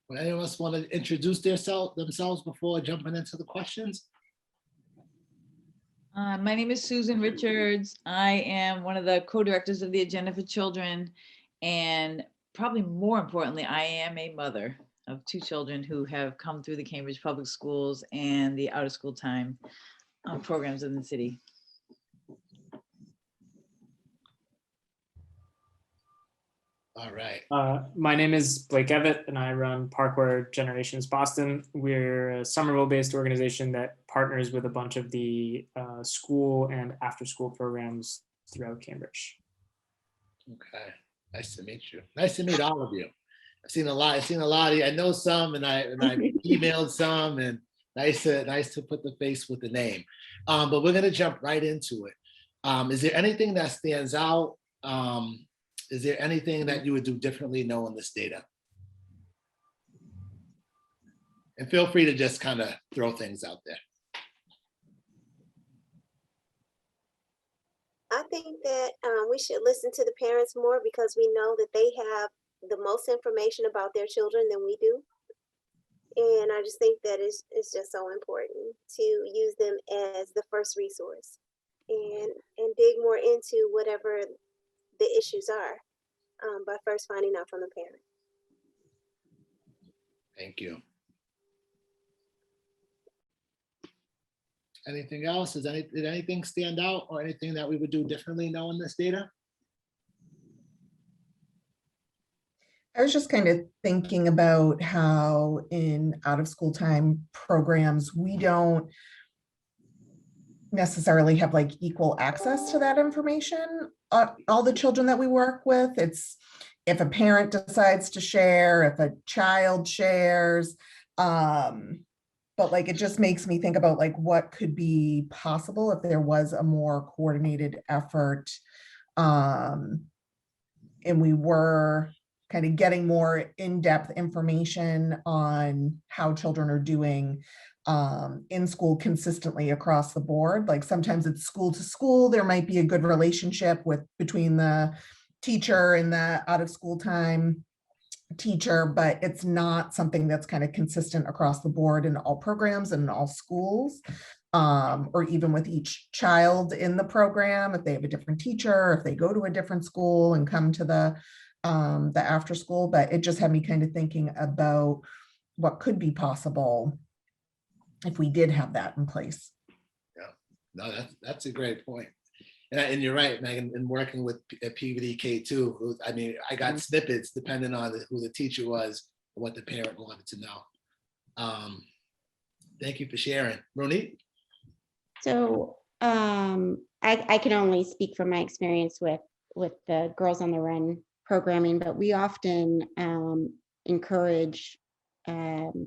Would anyone else want to introduce themselves before jumping into the questions? My name is Susan Richards. I am one of the co-directors of the Agenda for Children, and probably more importantly, I am a mother of 2 children who have come through the Cambridge Public Schools and the out of school time programs in the city. All right. My name is Blake Evett, and I run Parkware Generations Boston. We're a Somerville-based organization that partners with a bunch of the school and after-school programs throughout Cambridge. Okay, nice to meet you. Nice to meet all of you. I've seen a lot. I know some, and I emailed some, and nice to put the face with the name. But we're gonna jump right into it. Is there anything that stands out? Is there anything that you would do differently knowing this data? And feel free to just kind of throw things out there. I think that we should listen to the parents more because we know that they have the most information about their children than we do. And I just think that it's just so important to use them as the first resource and dig more into whatever the issues are by first finding out from the parent. Thank you. Anything else? Did anything stand out or anything that we would do differently knowing this data? I was just kind of thinking about how in out of school time programs, we don't necessarily have like equal access to that information. All the children that we work with, it's if a parent decides to share, if a child shares, but like, it just makes me think about like what could be possible if there was a more coordinated effort. And we were kind of getting more in-depth information on how children are doing in school consistently across the board. Like sometimes it's school to school, there might be a good relationship between the teacher and the out of school time teacher, but it's not something that's kind of consistent across the board in all programs and in all schools, or even with each child in the program, if they have a different teacher, if they go to a different school and come to the after school. But it just had me kind of thinking about what could be possible if we did have that in place. Yeah, no, that's a great point. And you're right, Megan, in working with PVD K2, I mean, I got snippets depending on who the teacher was and what the parent wanted to know. Thank you for sharing. Ronit? So I can only speak from my experience with the Girls on the Run programming, but we often encourage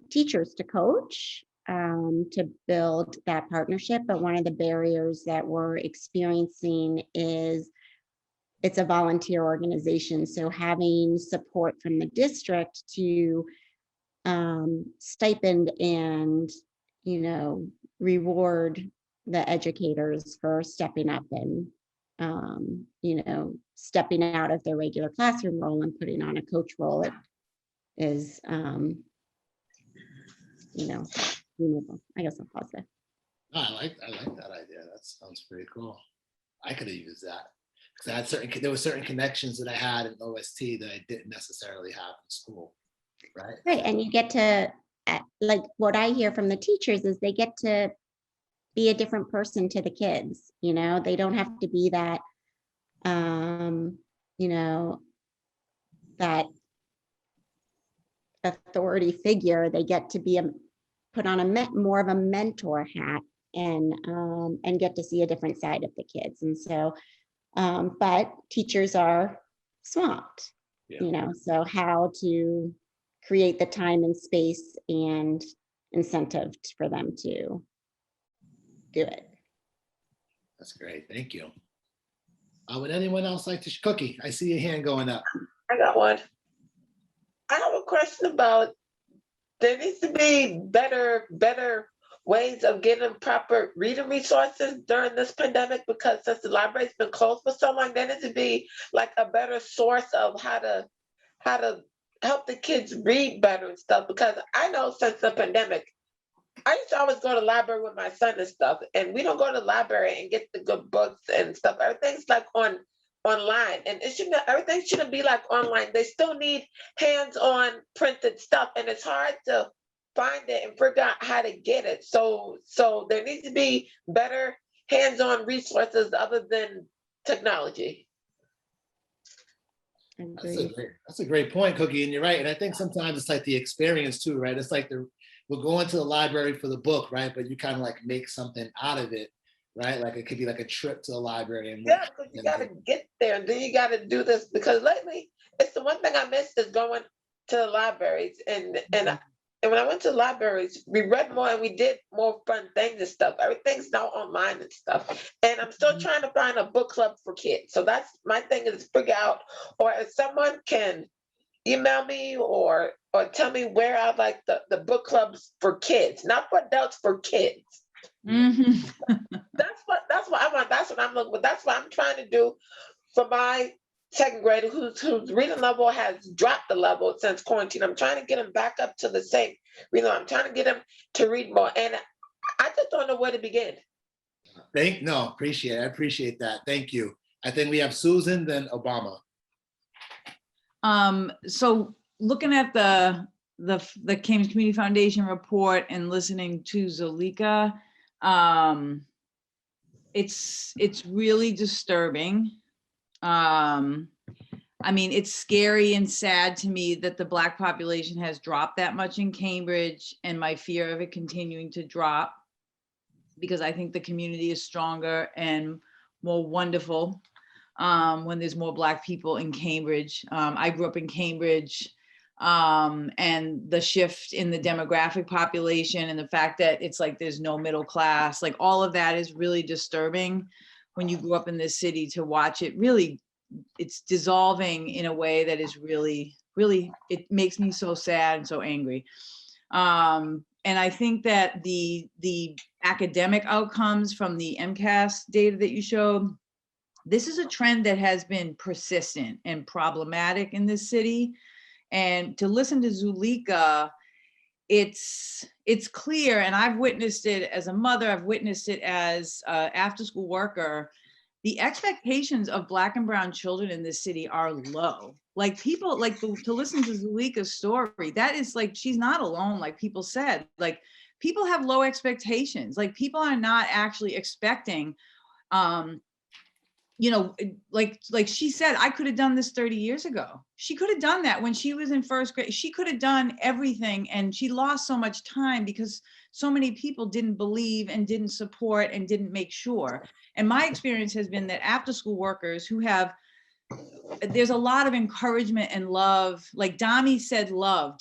teachers to coach to build that partnership. But one of the barriers that we're experiencing is it's a volunteer organization. So having support from the district to stipend and, reward the educators for stepping up and, stepping out of their regular classroom role and putting on a coach role, it is, I guess I'll pause there. Oh, I like that idea. That sounds pretty cool. I could have used that because there were certain connections that I had in OST that I didn't necessarily have in school, right? Right, and you get to, like what I hear from the teachers is they get to be a different person to the kids. They don't have to be that, that authority figure. They get to be put on more of a mentor hat and get to see a different side of the kids. And so, but teachers are swamped, so how to create the time and space and incentive for them to do it. That's great. Thank you. Would anyone else like to? Cookie, I see your hand going up. I got one. I have a question about there needs to be better ways of getting proper reading resources during this pandemic, because since the library's been closed for so long, there needs to be like a better source of how to help the kids read better and stuff. Because I know since the pandemic, I used to always go to the library with my son and stuff, and we don't go to the library and get the good books and stuff. Everything's like online, and everything shouldn't be like online. They still need hands-on printed stuff, and it's hard to find it and figure out how to get it. So there needs to be better hands-on resources other than technology. That's a great point, Cookie, and you're right. And I think sometimes it's like the experience too, right? It's like we're going to the library for the book, right? But you kind of like make something out of it, right? Like it could be like a trip to the library. And yeah, because you got to get there, and then you got to do this. Because lately, it's the one thing I missed is going to the libraries, and when I went to the libraries, we read more and we did more fun things and stuff. Everything's now online and stuff. And I'm still trying to find a book club for kids. So that's my thing, is figure out, or if someone can email me or tell me where I like the book clubs for kids, not for adults, for kids. Mhm. That's what I want. That's what I'm looking for. That's what I'm trying to do for my second grader whose reading level has dropped the level since quarantine. I'm trying to get him back up to the same. I'm trying to get him to read more, and I just don't know where to begin. Appreciate it. I appreciate that. Thank you. I think we have Susan, then Obama. So looking at the Cambridge Community Foundation report and listening to Zulika, it's really disturbing. I mean, it's scary and sad to me that the Black population has dropped that much in Cambridge, and my fear of it continuing to drop, because I think the community is stronger and more wonderful when there's more Black people in Cambridge. I grew up in Cambridge, and the shift in the demographic population and the fact that it's like there's no middle class, like all of that is really disturbing when you grew up in this city, to watch it really, it's dissolving in a way that is really, really, it makes me so sad and so angry. And I think that the academic outcomes from the MCAS data that you showed, this is a trend that has been persistent and problematic in this city. And to listen to Zulika, it's clear, and I've witnessed it as a mother, I've witnessed it as an after-school worker. The expectations of Black and brown children in this city are low. Like people, like to listen to Zulika's story, that is like, she's not alone, like people said. Like people have low expectations. Like people are not actually expecting, like she said, I could have done this 30 years ago. She could have done that when she was in first grade. She could have done everything, and she lost so much time because so many people didn't believe and didn't support and didn't make sure. And my experience has been that after school workers who have, there's a lot of encouragement and love. Like Dami said love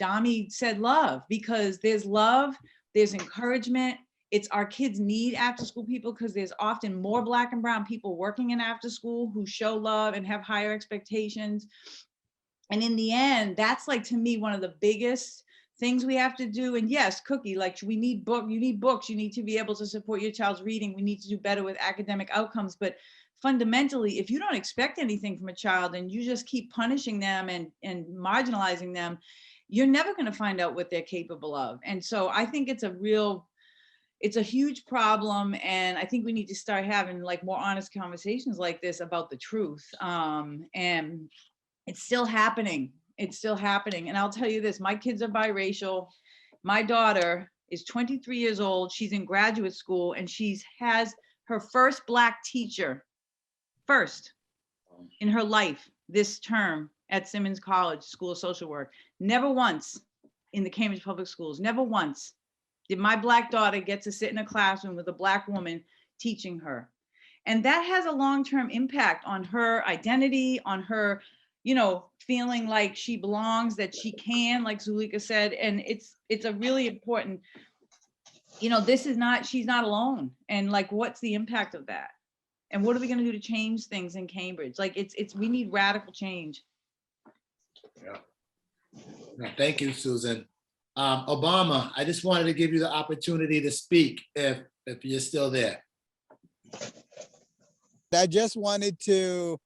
because there's love, there's encouragement. It's our kids need after school people because there's often more Black and brown people working in after school who show love and have higher expectations. And in the end, that's like, to me, one of the biggest things we have to do. And yes, Cookie, like you need books, you need to be able to support your child's reading. We need to do better with academic outcomes. But fundamentally, if you don't expect anything from a child and you just keep punishing them and marginalizing them, you're never going to find out what they're capable of. And so I think it's a huge problem. And I think we need to start having like more honest conversations like this about the truth. And it's still happening. It's still happening. And I'll tell you this, my kids are biracial. My daughter is 23 years old. She's in graduate school and she has her first Black teacher, first in her life this term at Simmons College School of Social Work. Never once in the Cambridge Public Schools, never once did my Black daughter get to sit in a classroom with a Black woman teaching her. And that has a long-term impact on her identity, on her, feeling like she belongs, that she can, like Zulika said. And it's a really important, she's not alone. And like, what's the impact of that? And what are we going to do to change things in Cambridge? Like we need radical change. Yeah. Thank you, Susan. Obama, I just wanted to give you the opportunity to speak if you're still there. I just wanted to,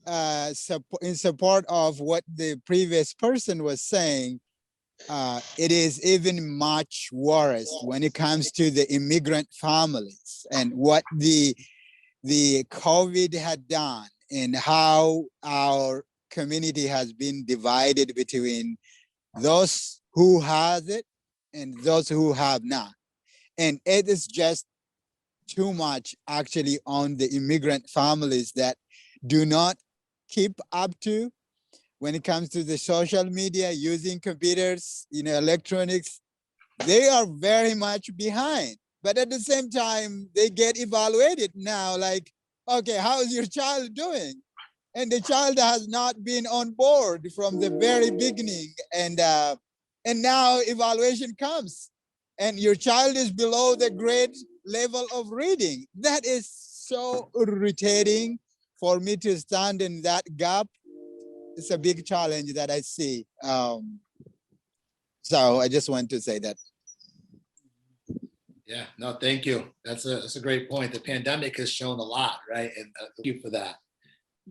in support of what the previous person was saying, it is even much worse when it comes to the immigrant families and what the COVID had done and how our community has been divided between those who has it and those who have not. And it is just too much actually on the immigrant families that do not keep up to when it comes to the social media, using computers, electronics. They are very much behind, but at the same time, they get evaluated now like, okay, how is your child doing? and the child has not been on board from the very beginning. And now evaluation comes and your child is below the grade level of reading. That is so irritating for me to stand in that gap. It's a big challenge that I see. So I just want to say that. Yeah, no, thank you. That's a great point. The pandemic has shown a lot, right? And thank you for that.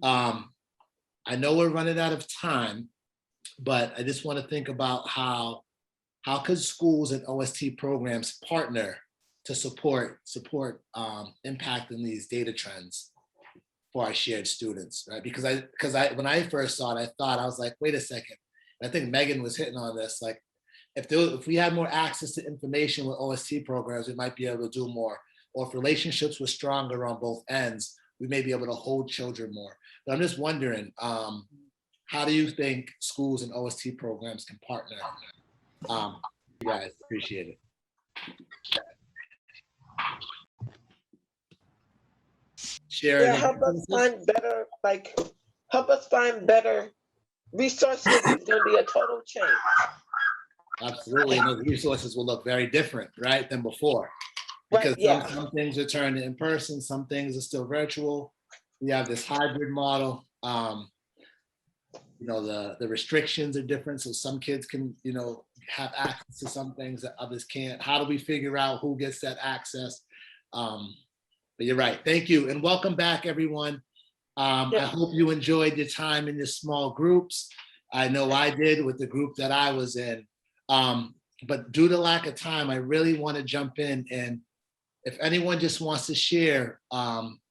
I know we're running out of time, but I just want to think about how could schools and OST programs partner to support impacting these data trends for our shared students, right? Because when I first saw it, I was like, wait a second. And I think Megan was hitting on this, like, if we had more access to information with OST programs, we might be able to do more. Or if relationships were stronger on both ends, we may be able to hold children more. But I'm just wondering, how do you think schools and OST programs can partner? You guys, appreciate it. Share. Yeah, help us find better resources. It's going to be a total change. Absolutely, and those resources will look very different, right, than before. Because some things are turned in person, some things are still virtual. We have this hybrid model. The restrictions are different, so some kids can, have access to some things that others can't. How do we figure out who gets that access? But you're right. Thank you, and welcome back, everyone. I hope you enjoyed your time in your small groups. I know I did with the group that I was in. But due to lack of time, I really want to jump in, and if anyone just wants to share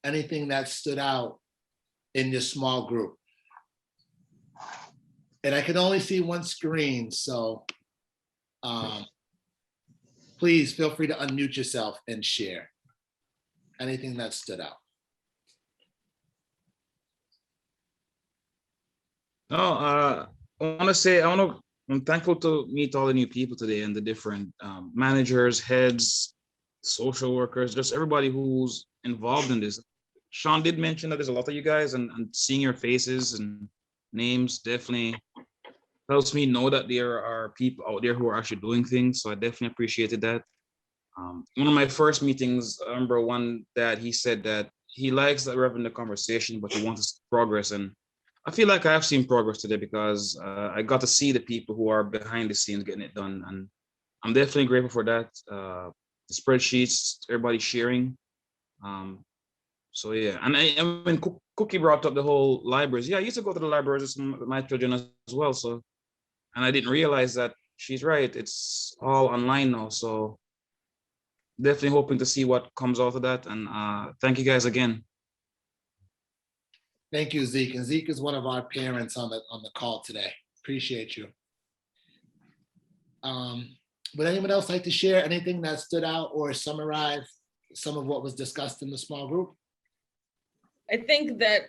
anything that stood out in your small group. And I can only see one screen, so please feel free to unmute yourself and share anything that stood out. No, I'm thankful to meet all the new people today and the different managers, heads, social workers, just everybody who's involved in this. Sean did mention that there's a lot of you guys, and seeing your faces and names definitely helps me know that there are people out there who are actually doing things. So I definitely appreciated that. One of my first meetings, I remember one that he said that he likes that we're having the conversation, but he wants to see progress. And I feel like I have seen progress today because I got to see the people who are behind the scenes getting it done. And I'm definitely grateful for that. The spreadsheets, everybody sharing. So yeah, and when Cookie brought up the whole libraries, yeah, I used to go to the libraries with my children as well. So, and I didn't realize that she's right. It's all online now. So definitely hoping to see what comes out of that. And thank you guys again. Thank you, Zeke. And Zeke is one of our parents on the call today. Appreciate you. Would anyone else like to share anything that stood out or summarize some of what was discussed in the small group? I think that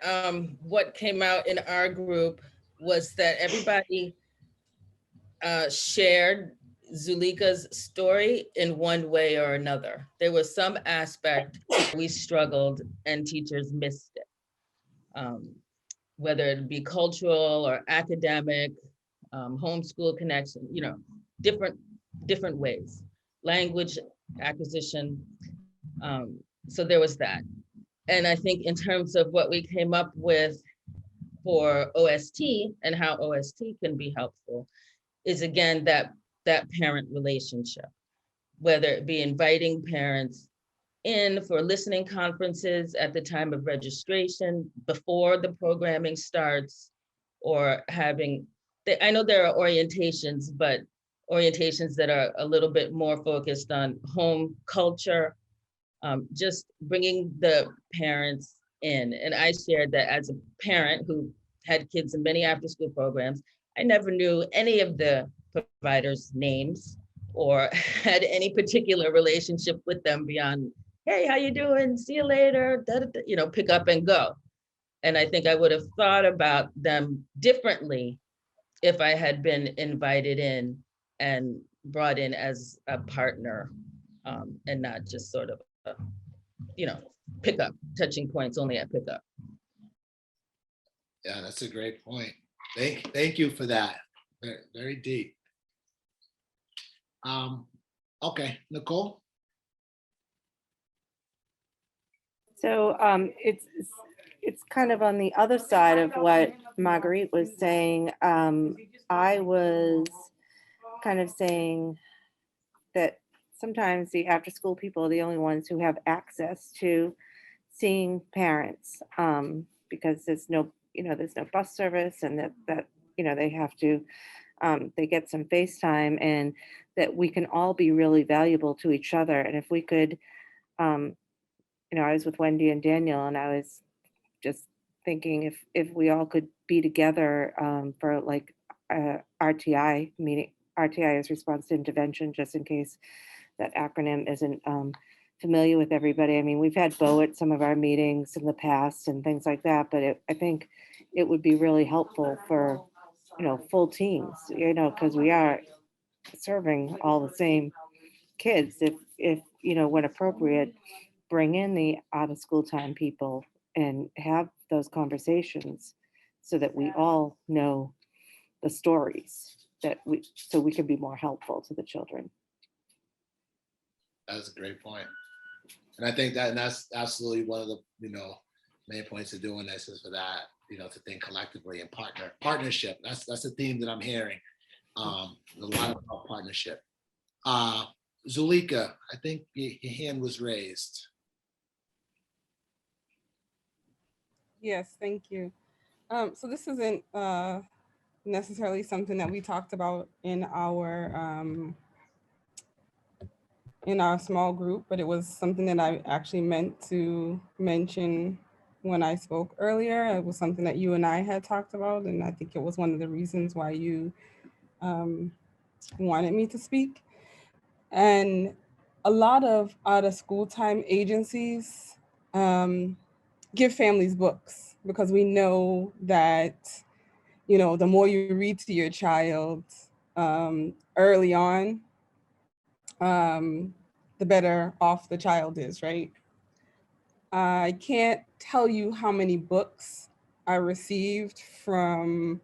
what came out in our group was that everybody shared Zulika's story in one way or another. There was some aspect we struggled and teachers missed it. Whether it be cultural or academic, homeschool connection, different ways, language acquisition. So there was that. And I think in terms of what we came up with for OST and how OST can be helpful is, again, that parent relationship, whether it be inviting parents in for listening conferences at the time of registration before the programming starts, or having, I know there are orientations, but orientations that are a little bit more focused on home culture, just bringing the parents in. And I shared that as a parent who had kids in many after-school programs, I never knew any of the providers' names or had any particular relationship with them beyond, hey, how you doing? See you later, pick up and go. And I think I would have thought about them differently if I had been invited in and brought in as a partner, and not just sort of, pickup, touching points only at pickup. Yeah, that's a great point. Thank you for that. Very, very deep. Okay, Nicole. So it's kind of on the other side of what Marguerite was saying. I was kind of saying that sometimes the after-school people are the only ones who have access to seeing parents, because there's no bus service, and that they have to, they get some FaceTime, and that we can all be really valuable to each other. And if we could, I was with Wendy and Daniel, and I was just thinking if we all could be together for like RTI meeting. RTI is response to intervention, just in case that acronym isn't familiar with everybody. I mean, we've had Bo at some of our meetings in the past and things like that, but I think it would be really helpful for, full teams, because we are serving all the same kids. If when appropriate, bring in the out of school time people and have those conversations so that we all know the stories so we can be more helpful to the children. That's a great point. And I think that's absolutely one of the, main points of doing this is for that, to think collectively and partnership. That's the theme that I'm hearing. A lot about partnership. Zulika, I think your hand was raised. Yes, thank you. So this isn't necessarily something that we talked about in our small group, but it was something that I actually meant to mention when I spoke earlier. It was something that you and I had talked about, and I think it was one of the reasons why you wanted me to speak. And a lot of out of school time agencies give families books, because we know that, the more you read to your child early on, the better off the child is, right? I can't tell you how many books I received from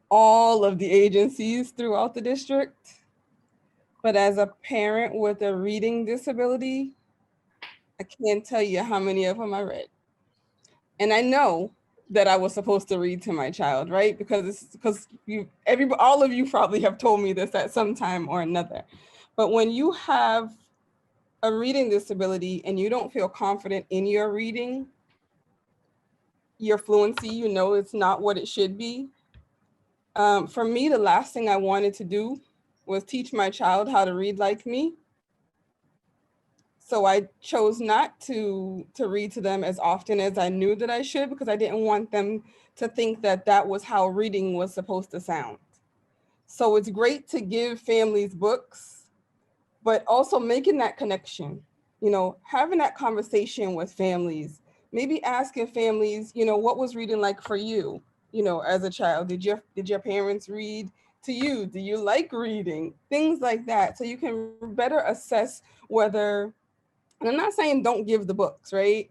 all of the agencies throughout the district. But as a parent with a reading disability, I can't tell you how many of them I read. And I know that I was supposed to read to my child, right? Because all of you probably have told me this at some time or another. But when you have a reading disability and you don't feel confident in your reading, your fluency, it's not what it should be. For me, the last thing I wanted to do was teach my child how to read like me. So I chose not to read to them as often as I knew that I should, because I didn't want them to think that that was how reading was supposed to sound. So it's great to give families books, but also making that connection, having that conversation with families, maybe asking families, what was reading like for you, as a child? Did your parents read to you? Do you like reading? Things like that. So you can better assess whether, and I'm not saying don't give the books, right?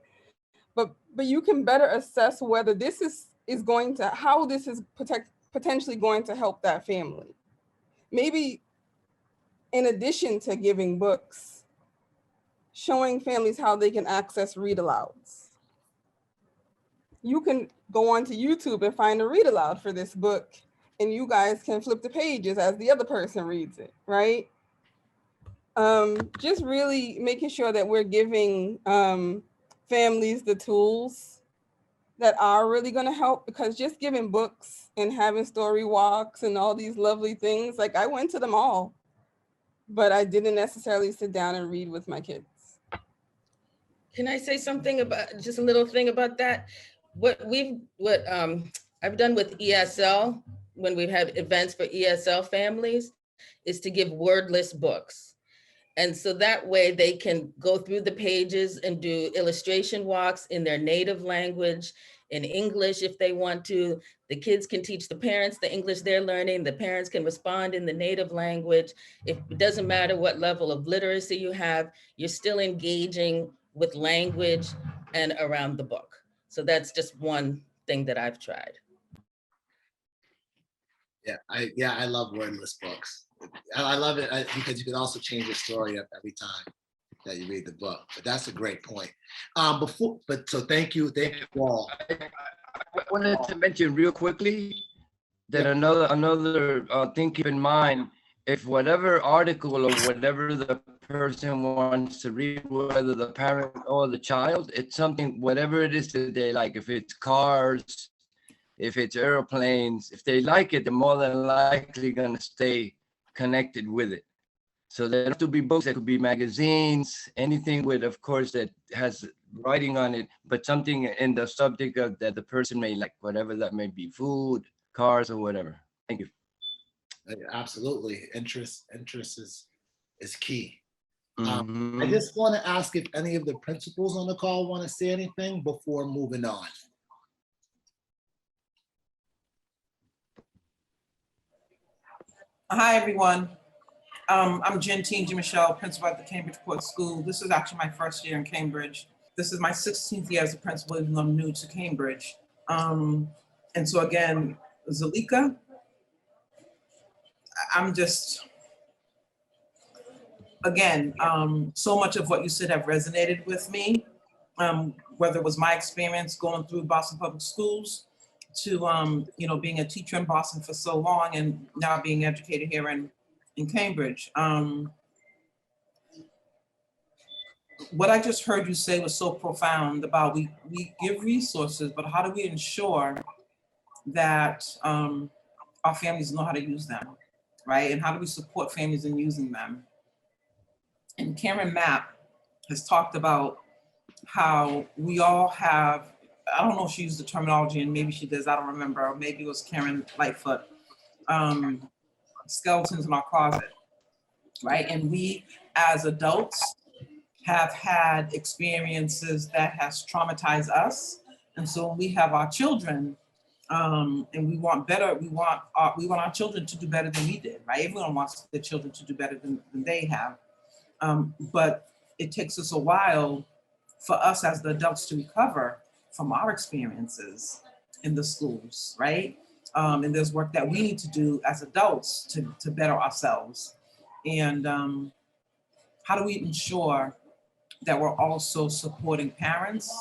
But you can better assess whether this is going to, how this is potentially going to help that family. Maybe in addition to giving books, showing families how they can access read alouds. You can go onto YouTube and find a read aloud for this book, and you guys can flip the pages as the other person reads it, right? Just really making sure that we're giving families the tools that are really going to help, because just giving books and having story walks and all these lovely things, like I went to them all, but I didn't necessarily sit down and read with my kids. Can I say something about, just a little thing about that? What I've done with ESL, when we've had events for ESL families, is to give wordless books. And so that way they can go through the pages and do illustration walks in their native language, in English if they want to. The kids can teach the parents the English they're learning. The parents can respond in the native language. It doesn't matter what level of literacy you have, you're still engaging with language and around the book. So that's just one thing that I've tried. Yeah, I love wordless books. I love it because you can also change the story up every time that you read the book. But that's a great point. So thank you all. I wanted to mention real quickly that another thing keep in mind, if whatever article or whatever the person wants to read, whether the parent or the child, it's something, whatever it is that they like. If it's cars, if it's airplanes, if they like it, they're more than likely going to stay connected with it. So there have to be books, there could be magazines, anything with, of course, that has writing on it, but something in the subject of that the person may like, whatever that may be, food, cars, or whatever. Thank you. Absolutely, interest is key. Mm-hmm. I just want to ask if any of the principals on the call want to say anything before moving on. Hi, everyone. I'm Jantine Michelle, principal at the Cambridge Port School. This is actually my first year in Cambridge. This is my 16th year as a principal, even though I'm new to Cambridge. And so again, Zulika, I'm just, again, so much of what you said have resonated with me, whether it was my experience going through Boston Public Schools to, being a teacher in Boston for so long and now being educated here in Cambridge. What I just heard you say was so profound about we give resources, but how do we ensure that our families know how to use them, right? And how do we support families in using them? And Karen Mapp has talked about how we all have, I don't know if she used the terminology, and maybe she does, I don't remember, or maybe it was Karen Lightfoot, skeletons in our closet, right? And we as adults have had experiences that has traumatized us. And so when we have our children, and we want better, we want our children to do better than we did, right? Everyone wants their children to do better than they have. But it takes us a while for us as the adults to recover from our experiences in the schools, right? And there's work that we need to do as adults to better ourselves. And how do we ensure that we're also supporting parents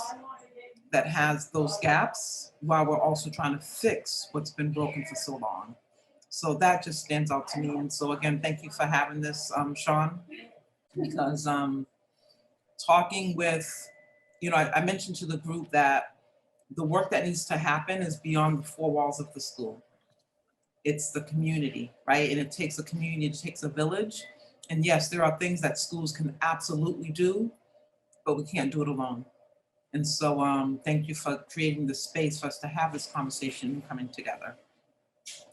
that has those gaps while we're also trying to fix what's been broken for so long? So that just stands out to me. And so again, thank you for having this, Sean, because talking with, I mentioned to the group that the work that needs to happen is beyond the four walls of the school. It's the community, right? And it takes a community, it takes a village. And yes, there are things that schools can absolutely do, but we can't do it alone. And so thank you for creating the space for us to have this conversation and coming together.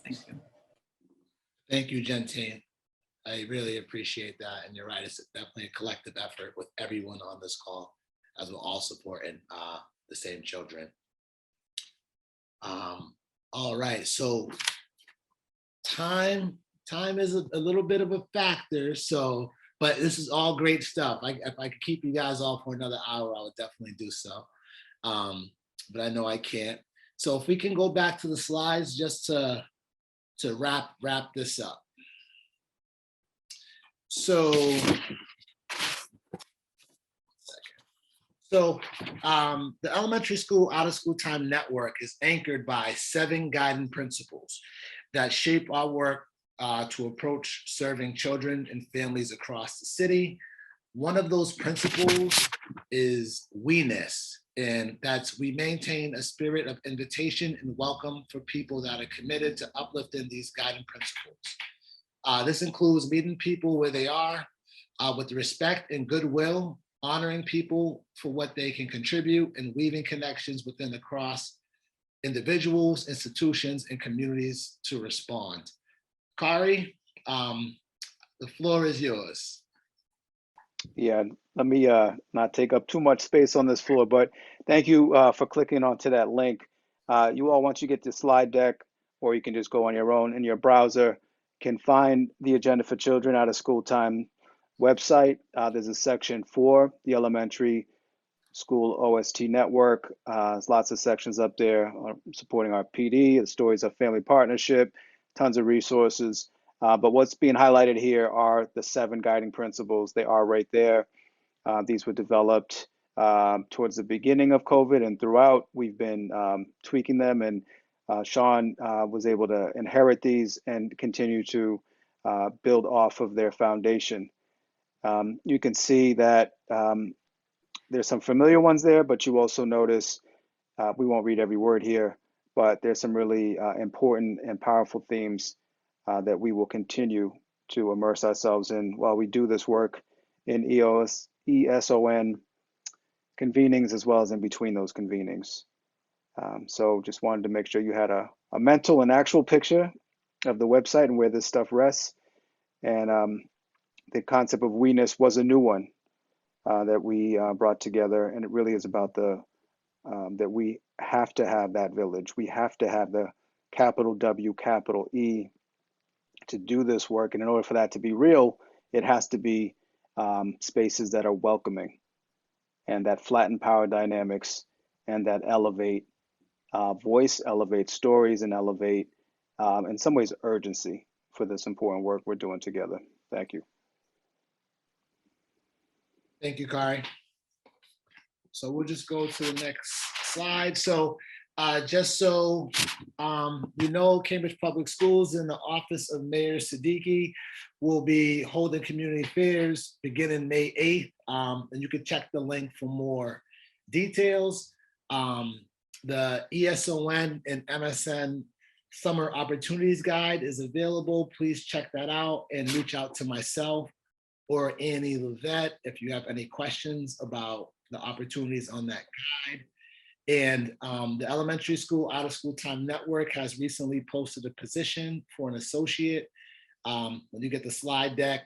Thank you. Thank you, Jantine. I really appreciate that. And you're right, it's definitely a collective effort with everyone on this call, as we're all supporting the same children. All right, so time is a little bit of a factor, but this is all great stuff. If I could keep you guys all for another hour, I would definitely do so. But I know I can't. So if we can go back to the slides just to wrap this up. So the elementary school out of school time network is anchored by 7 guiding principles that shape our work to approach serving children and families across the city. One of those principles is we-ness, and that's we maintain a spirit of invitation and welcome for people that are committed to uplifting these guiding principles. This includes meeting people where they are with respect and goodwill, honoring people for what they can contribute, and weaving connections within across individuals, institutions, and communities to respond. Kari, the floor is yours. Yeah, let me not take up too much space on this floor, but thank you for clicking onto that link. You all, once you get the slide deck, or you can just go on your own in your browser, can find the Agenda for Children Out of School Time website. There's a section for the elementary school OST network. There's lots of sections up there supporting our PD, the stories of family partnership, tons of resources. But what's being highlighted here are the 7 guiding principles. They are right there. These were developed towards the beginning of COVID, and throughout we've been tweaking them, and Sean was able to inherit these and continue to build off of their foundation. You can see that there's some familiar ones there, but you also notice, we won't read every word here, but there's some really important and powerful themes that we will continue to immerse ourselves in while we do this work in ESON convenings, as well as in between those convenings. So just wanted to make sure you had a mental and actual picture of the website and where this stuff rests. And the concept of we-ness was a new one that we brought together, and it really is about that we have to have that village. We have to have the capital W, capital E to do this work. And in order for that to be real, it has to be spaces that are welcoming and that flatten power dynamics and that elevate voice, elevate stories, and elevate, in some ways, urgency for this important work we're doing together. Thank you. Thank you, Kari. So we'll just go to the next slide. So just so you know, Cambridge Public Schools in the Office of Mayor Siddiqui will be holding community fairs beginning May 8th. And you can check the link for more details. The ESON and MSN Summer Opportunities Guide is available. Please check that out and reach out to myself or Annie Levette if you have any questions about the opportunities on that guide. And the Elementary School Out of School Time Network has recently posted a position for an associate. When you get the slide deck,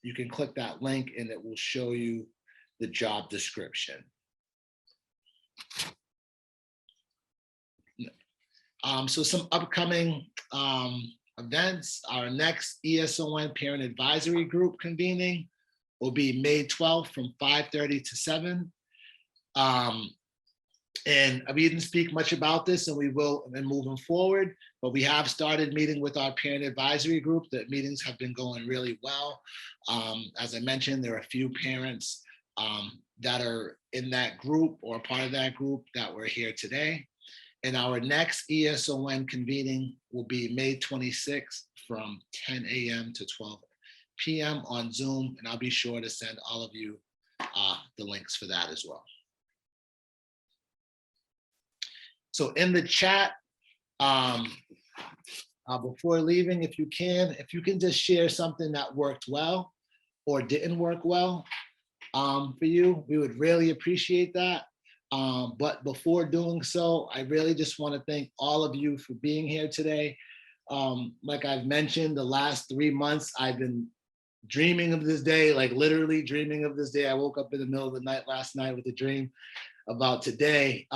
you can click that link and it will show you the job description. So some upcoming events. Our next ESON Parent Advisory Group convening will be May 12th from 5:30 to 7. And we didn't speak much about this, and we will in moving forward, but we have started meeting with our parent advisory group. The meetings have been going really well. As I mentioned, there are a few parents that are in that group or part of that group that were here today. And our next ESON convening will be May 26th from 10 a.m. to 12 p.m. on Zoom, and I'll be sure to send all of you the links for that as well. So in the chat, before leaving, if you can just share something that worked well or didn't work well for you, we would really appreciate that. But before doing so, I really just want to thank all of you for being here today. Like I've mentioned, the last 3 months, I've been dreaming of this day, like literally dreaming of this day. I woke up in the middle of the night last night with a dream about today.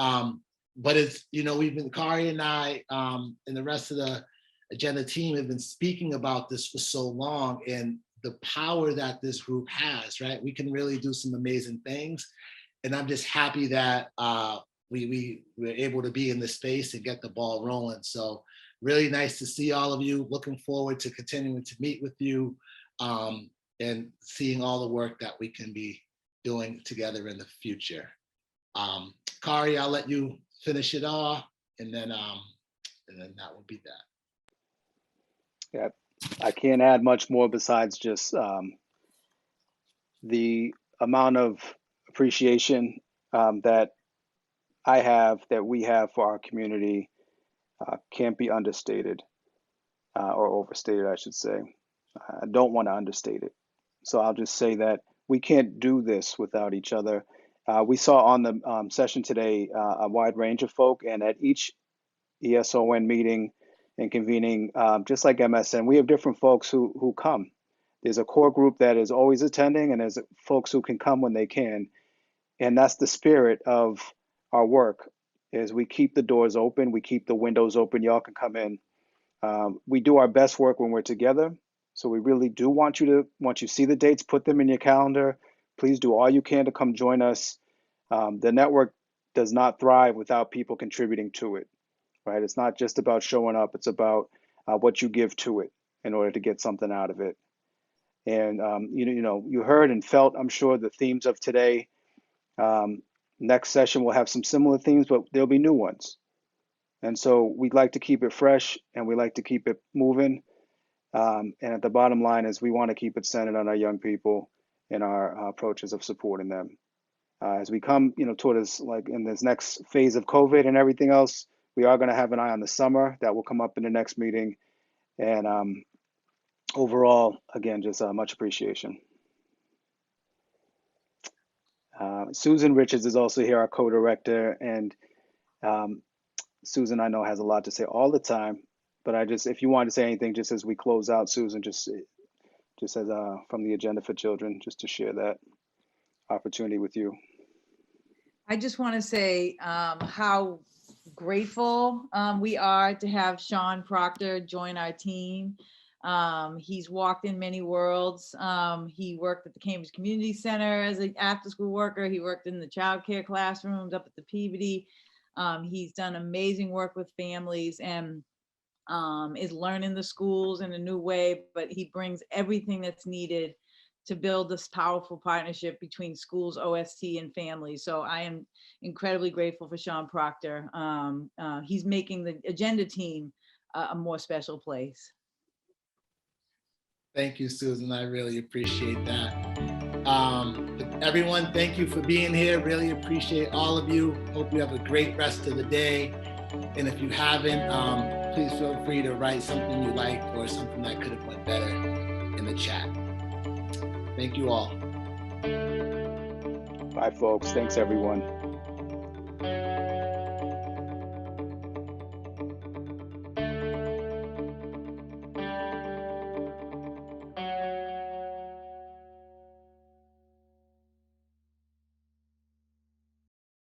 But it's, you know, we've been, Kari and I and the rest of the agenda team have been speaking about this for so long, and the power that this group has, right? We can really do some amazing things. And I'm just happy that we were able to be in this space and get the ball rolling. So really nice to see all of you. Looking forward to continuing to meet with you and seeing all the work that we can be doing together in the future. Kari, I'll let you finish it off, and then that will be that. Yeah, I can't add much more besides just the amount of appreciation that I have, that we have for our community can't be understated or overstated, I should say. I don't want to understate it. So I'll just say that we can't do this without each other. We saw on the session today a wide range of folk, and at each ESON meeting and convening, just like MSN, we have different folks who come. There's a core group that is always attending, and there's folks who can come when they can. And that's the spirit of our work, is we keep the doors open, we keep the windows open, y'all can come in. We do our best work when we're together. So we really do want you to, once you see the dates, put them in your calendar. Please do all you can to come join us. The network does not thrive without people contributing to it, right? It's not just about showing up, it's about what you give to it in order to get something out of it. And you heard and felt, I'm sure, the themes of today. Next session will have some similar themes, but there'll be new ones. And so we'd like to keep it fresh and we like to keep it moving. And at the bottom line is we want to keep it centered on our young people and our approaches of supporting them. As we come, toward this, like in this next phase of COVID and everything else, we are going to have an eye on the summer that will come up in the next meeting. And overall, again, just much appreciation. Susan Richards is also here, our co-director, and Susan, I know, has a lot to say all the time, but if you want to say anything, just as we close out, Susan, just as from the Agenda for Children, just to share that opportunity with you. I just want to say how grateful we are to have Sean Proctor join our team. He's walked in many worlds. He worked at the Cambridge Community Center as an after-school worker. He worked in the childcare classrooms up at the Peabody. He's done amazing work with families and is learning the schools in a new way, but he brings everything that's needed to build this powerful partnership between schools, OST, and families. So I am incredibly grateful for Sean Proctor. He's making the Agenda team a more special place. Thank you, Susan. I really appreciate that. Everyone, thank you for being here. Really appreciate all of you. Hope you have a great rest of the day. And if you haven't, please feel free to write something you liked or something that could have went better in the chat. Thank you all. Bye, folks. Thanks, everyone.